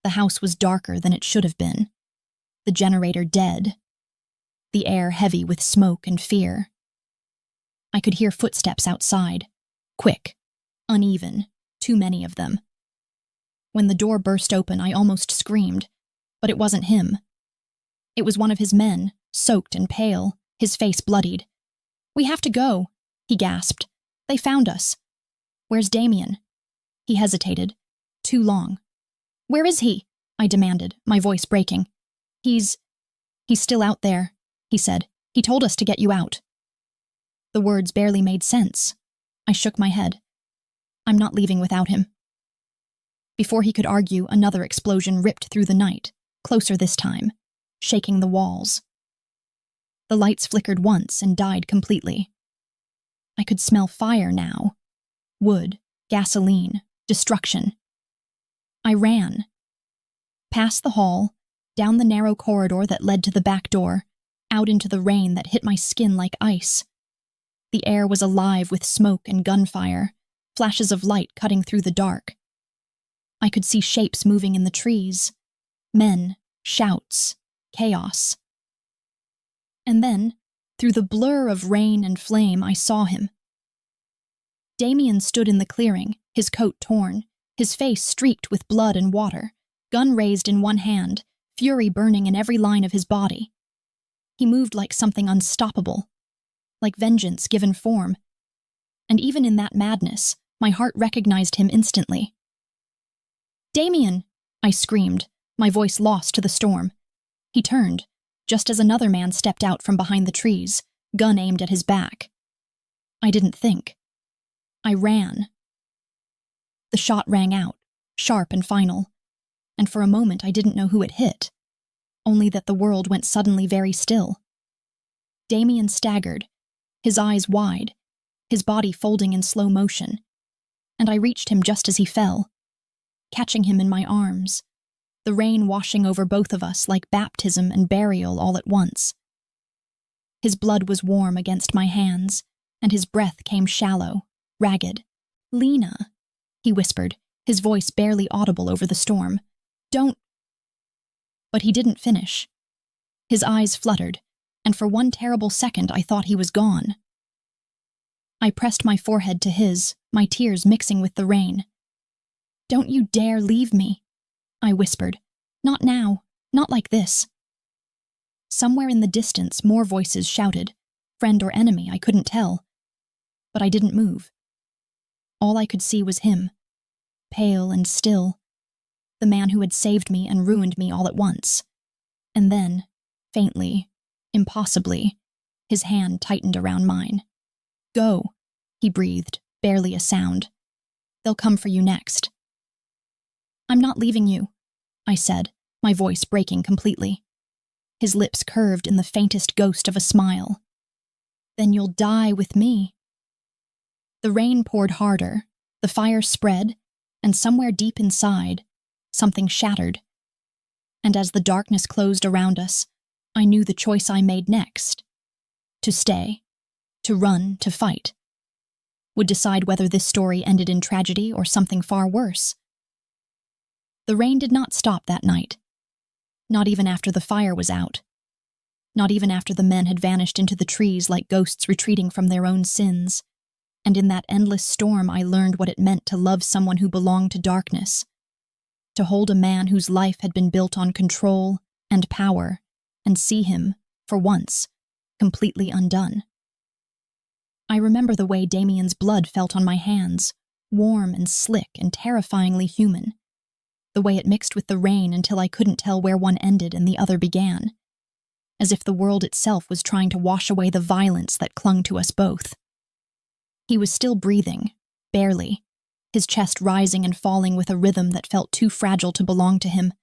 The house was darker than it should have been, the generator dead, the air heavy with smoke and fear. I could hear footsteps outside, quick, uneven, too many of them. When the door burst open, I almost screamed, but it wasn't him. It was one of his men, soaked and pale, his face bloodied. "We have to go," he gasped. "They found us." "Where's Damien?" He hesitated. Too long. "Where is he?" I demanded, my voice breaking. He's still out there," he said. "He told us to get you out." The words barely made sense. I shook my head. I'm not leaving without him. Before he could argue, another explosion ripped through the night, closer this time, shaking the walls. The lights flickered once and died completely. I could smell fire now. Wood, gasoline, destruction. I ran. Past the hall, down the narrow corridor that led to the back door, out into the rain that hit my skin like ice. The air was alive with smoke and gunfire, flashes of light cutting through the dark. I could see shapes moving in the trees. Men, shouts, chaos. And then, through the blur of rain and flame, I saw him. Damien stood in the clearing, his coat torn, his face streaked with blood and water, gun raised in one hand, fury burning in every line of his body. He moved like something unstoppable, like vengeance given form. And even in that madness, my heart recognized him instantly. "Damien!" I screamed, my voice lost to the storm. He turned, just as another man stepped out from behind the trees, gun aimed at his back. I didn't think. I ran. The shot rang out, sharp and final, and for a moment I didn't know who it hit, only that the world went suddenly very still. Damien staggered, his eyes wide, his body folding in slow motion, and I reached him just as he fell, catching him in my arms, the rain washing over both of us like baptism and burial all at once. His blood was warm against my hands, and his breath came shallow, ragged. "Lena," he whispered, his voice barely audible over the storm. "Don't—" But he didn't finish. His eyes fluttered, and for one terrible second I thought he was gone. I pressed my forehead to his, my tears mixing with the rain. "Don't you dare leave me," I whispered. "Not now, not like this." Somewhere in the distance, more voices shouted, friend or enemy, I couldn't tell. But I didn't move. All I could see was him, pale and still, the man who had saved me and ruined me all at once. And then, faintly, impossibly, his hand tightened around mine. "Go," he breathed, barely a sound. "They'll come for you next." "I'm not leaving you," I said, my voice breaking completely. His lips curved in the faintest ghost of a smile. "Then you'll die with me." The rain poured harder, the fire spread, and somewhere deep inside, something shattered. And as the darkness closed around us, I knew the choice I made next. To stay, to run, to fight, would decide whether this story ended in tragedy or something far worse. The rain did not stop that night. Not even after the fire was out. Not even after the men had vanished into the trees like ghosts retreating from their own sins. And in that endless storm I learned what it meant to love someone who belonged to darkness. To hold a man whose life had been built on control and power, and see him, for once, completely undone. I remember the way Damien's blood felt on my hands, warm and slick and terrifyingly human. The way it mixed with the rain until I couldn't tell where one ended and the other began. As if the world itself was trying to wash away the violence that clung to us both. He was still breathing, barely, his chest rising and falling with a rhythm that felt too fragile to belong to him.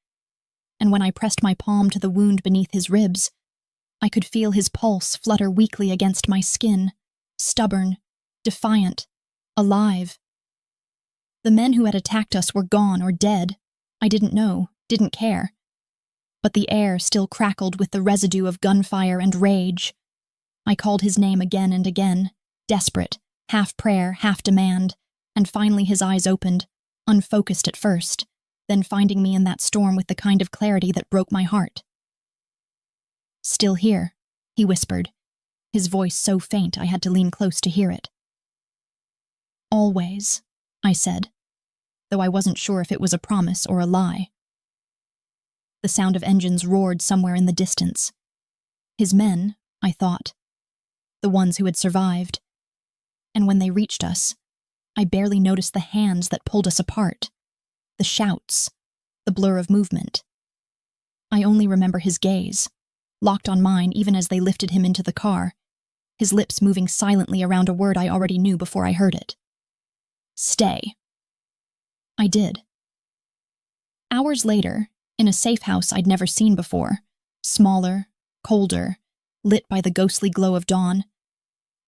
And when I pressed my palm to the wound beneath his ribs, I could feel his pulse flutter weakly against my skin, stubborn, defiant, alive. The men who had attacked us were gone or dead. I didn't know, didn't care. But the air still crackled with the residue of gunfire and rage. I called his name again and again, desperate, half prayer, half demand, and finally his eyes opened, unfocused at first, then finding me in that storm with the kind of clarity that broke my heart. "Still here," he whispered, his voice so faint I had to lean close to hear it. "Always," I said, though I wasn't sure if it was a promise or a lie. The sound of engines roared somewhere in the distance. His men, I thought. The ones who had survived. And when they reached us, I barely noticed the hands that pulled us apart. The shouts, the blur of movement. I only remember his gaze, locked on mine even as they lifted him into the car, his lips moving silently around a word I already knew before I heard it. Stay. I did. Hours later, in a safe house I'd never seen before, smaller, colder, lit by the ghostly glow of dawn,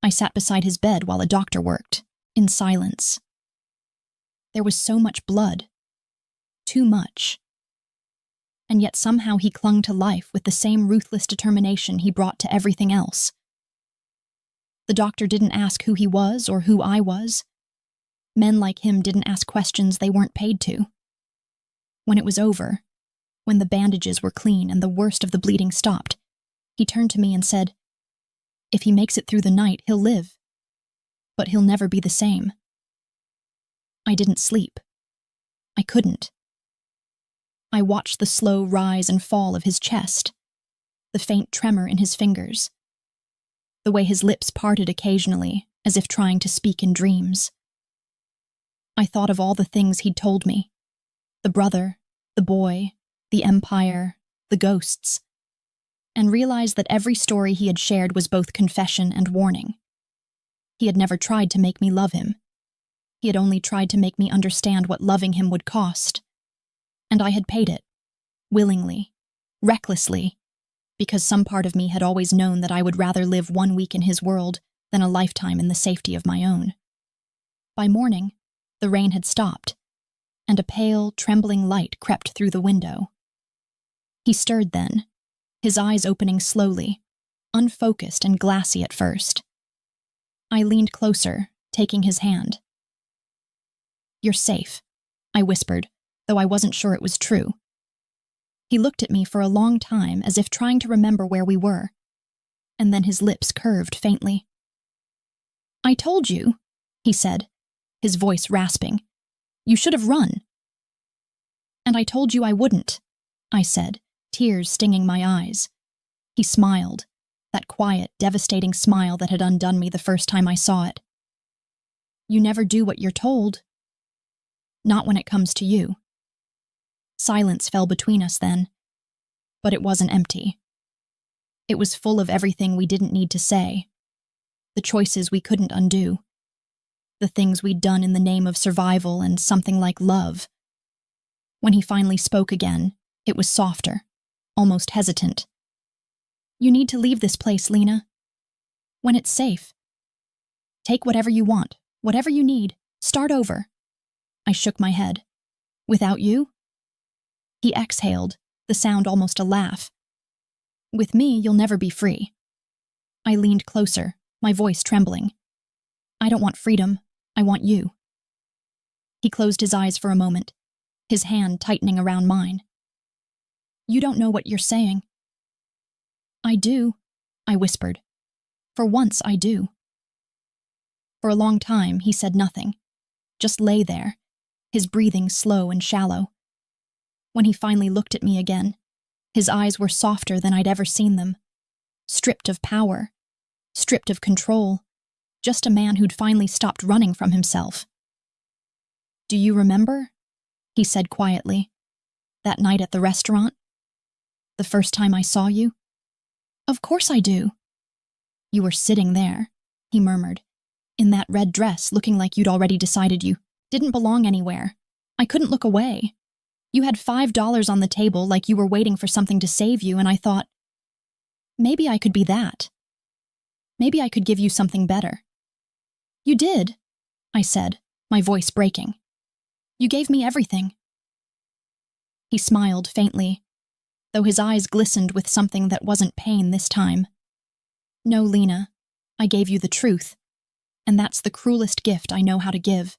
I sat beside his bed while a doctor worked, in silence. There was so much blood. Too much. And yet somehow he clung to life with the same ruthless determination he brought to everything else. The doctor didn't ask who he was or who I was. Men like him didn't ask questions they weren't paid to. When it was over, when the bandages were clean and the worst of the bleeding stopped, he turned to me and said, "If he makes it through the night, he'll live. But he'll never be the same." I didn't sleep. I couldn't. I watched the slow rise and fall of his chest, the faint tremor in his fingers, the way his lips parted occasionally as if trying to speak in dreams. I thought of all the things he'd told me, the brother, the boy, the empire, the ghosts, and realized that every story he had shared was both confession and warning. He had never tried to make me love him. He had only tried to make me understand what loving him would cost. And I had paid it, willingly, recklessly, because some part of me had always known that I would rather live 1 week in his world than a lifetime in the safety of my own. By morning, the rain had stopped, and a pale, trembling light crept through the window. He stirred then, his eyes opening slowly, unfocused and glassy at first. I leaned closer, taking his hand. "You're safe," I whispered, though I wasn't sure it was true. He looked at me for a long time as if trying to remember where we were, and then his lips curved faintly. "I told you," he said, his voice rasping. "You should have run." "And I told you I wouldn't," I said, tears stinging my eyes. He smiled, that quiet, devastating smile that had undone me the first time I saw it. "You never do what you're told." "Not when it comes to you." Silence fell between us then, but it wasn't empty. It was full of everything we didn't need to say, the choices we couldn't undo, the things we'd done in the name of survival and something like love. When he finally spoke again, it was softer, almost hesitant. "You need to leave this place, Lena. When it's safe. Take whatever you want, whatever you need, start over." I shook my head. "Without you?" He exhaled, the sound almost a laugh. "With me, you'll never be free." I leaned closer, my voice trembling. "I don't want freedom, I want you." He closed his eyes for a moment, his hand tightening around mine. "You don't know what you're saying." "I do," I whispered. "For once, I do." For a long time, he said nothing, just lay there, his breathing slow and shallow. When he finally looked at me again, his eyes were softer than I'd ever seen them, stripped of power, stripped of control, just a man who'd finally stopped running from himself. "Do you remember?" he said quietly. "That night at the restaurant? The first time I saw you?" "Of course I do." "You were sitting there," he murmured, "in that red dress, looking like you'd already decided you didn't belong anywhere. I couldn't look away. You had $5 on the table like you were waiting for something to save you, and I thought, maybe I could be that. Maybe I could give you something better." "You did," I said, my voice breaking. "You gave me everything." He smiled faintly, though his eyes glistened with something that wasn't pain this time. "No, Lena, I gave you the truth, and that's the cruelest gift I know how to give."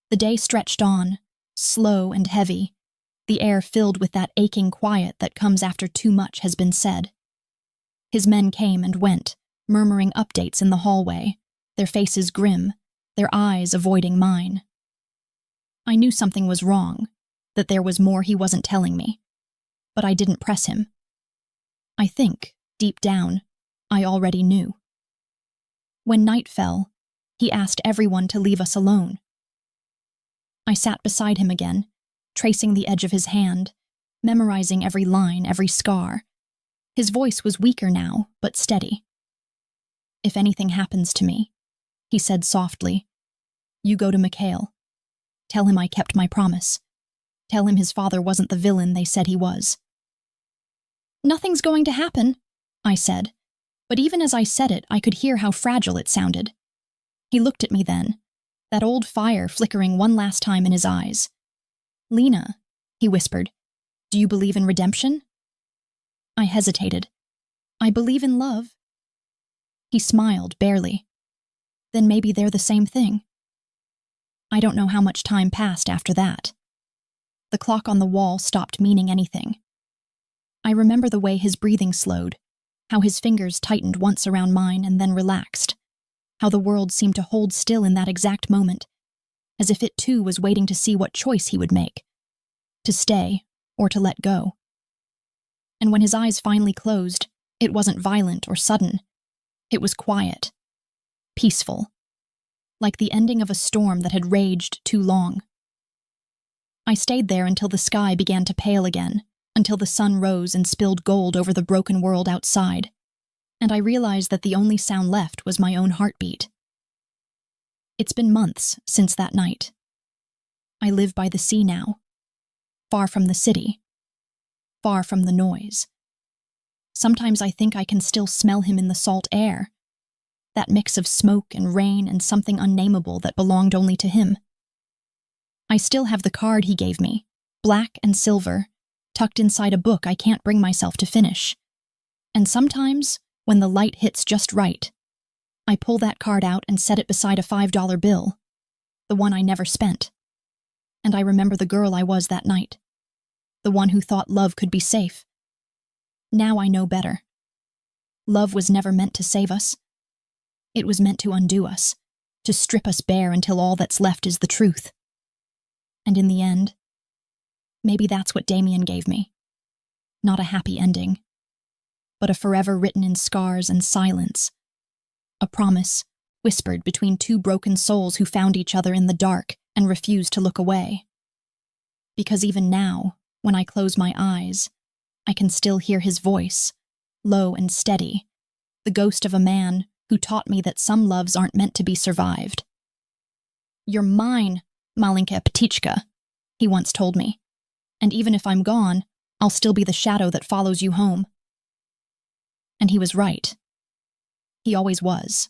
The day stretched on, slow and heavy, the air filled with that aching quiet that comes after too much has been said. His men came and went, murmuring updates in the hallway, their faces grim, their eyes avoiding mine. I knew something was wrong, that there was more he wasn't telling me, but I didn't press him. I think, deep down, I already knew. When night fell, he asked everyone to leave us alone. I sat beside him again, tracing the edge of his hand, memorizing every line, every scar. His voice was weaker now, but steady. If anything happens to me, he said softly, you go to Mikhail. Tell him I kept my promise. Tell him his father wasn't the villain they said he was. Nothing's going to happen, I said, but even as I said it, I could hear how fragile it sounded. He looked at me then, that old fire flickering one last time in his eyes. Lena, he whispered, do you believe in redemption? I hesitated. I believe in love. He smiled, barely. Then maybe they're the same thing. I don't know how much time passed after that. The clock on the wall stopped meaning anything. I remember the way his breathing slowed, how his fingers tightened once around mine and then relaxed, how the world seemed to hold still in that exact moment, as if it too was waiting to see what choice he would make, to stay or to let go. And when his eyes finally closed, it wasn't violent or sudden. It was quiet, peaceful, like the ending of a storm that had raged too long. I stayed there until the sky began to pale again, until the sun rose and spilled gold over the broken world outside, and I realized that the only sound left was my own heartbeat. It's been months since that night. I live by the sea now, far from the city, far from the noise. Sometimes I think I can still smell him in the salt air, that mix of smoke and rain and something unnameable that belonged only to him. I still have the card he gave me, black and silver, tucked inside a book I can't bring myself to finish. And sometimes, when the light hits just right, I pull that card out and set it beside a $5 bill, the one I never spent. And I remember the girl I was that night, the one who thought love could be safe. Now I know better. Love was never meant to save us. It was meant to undo us, to strip us bare until all that's left is the truth. And in the end, maybe that's what Damien gave me. Not a happy ending, but a forever written in scars and silence. A promise, whispered between two broken souls who found each other in the dark and refused to look away. Because even now, when I close my eyes, I can still hear his voice, low and steady, the ghost of a man who taught me that some loves aren't meant to be survived. You're mine, Malinka Petichka, he once told me, and even if I'm gone, I'll still be the shadow that follows you home. And he was right. He always was.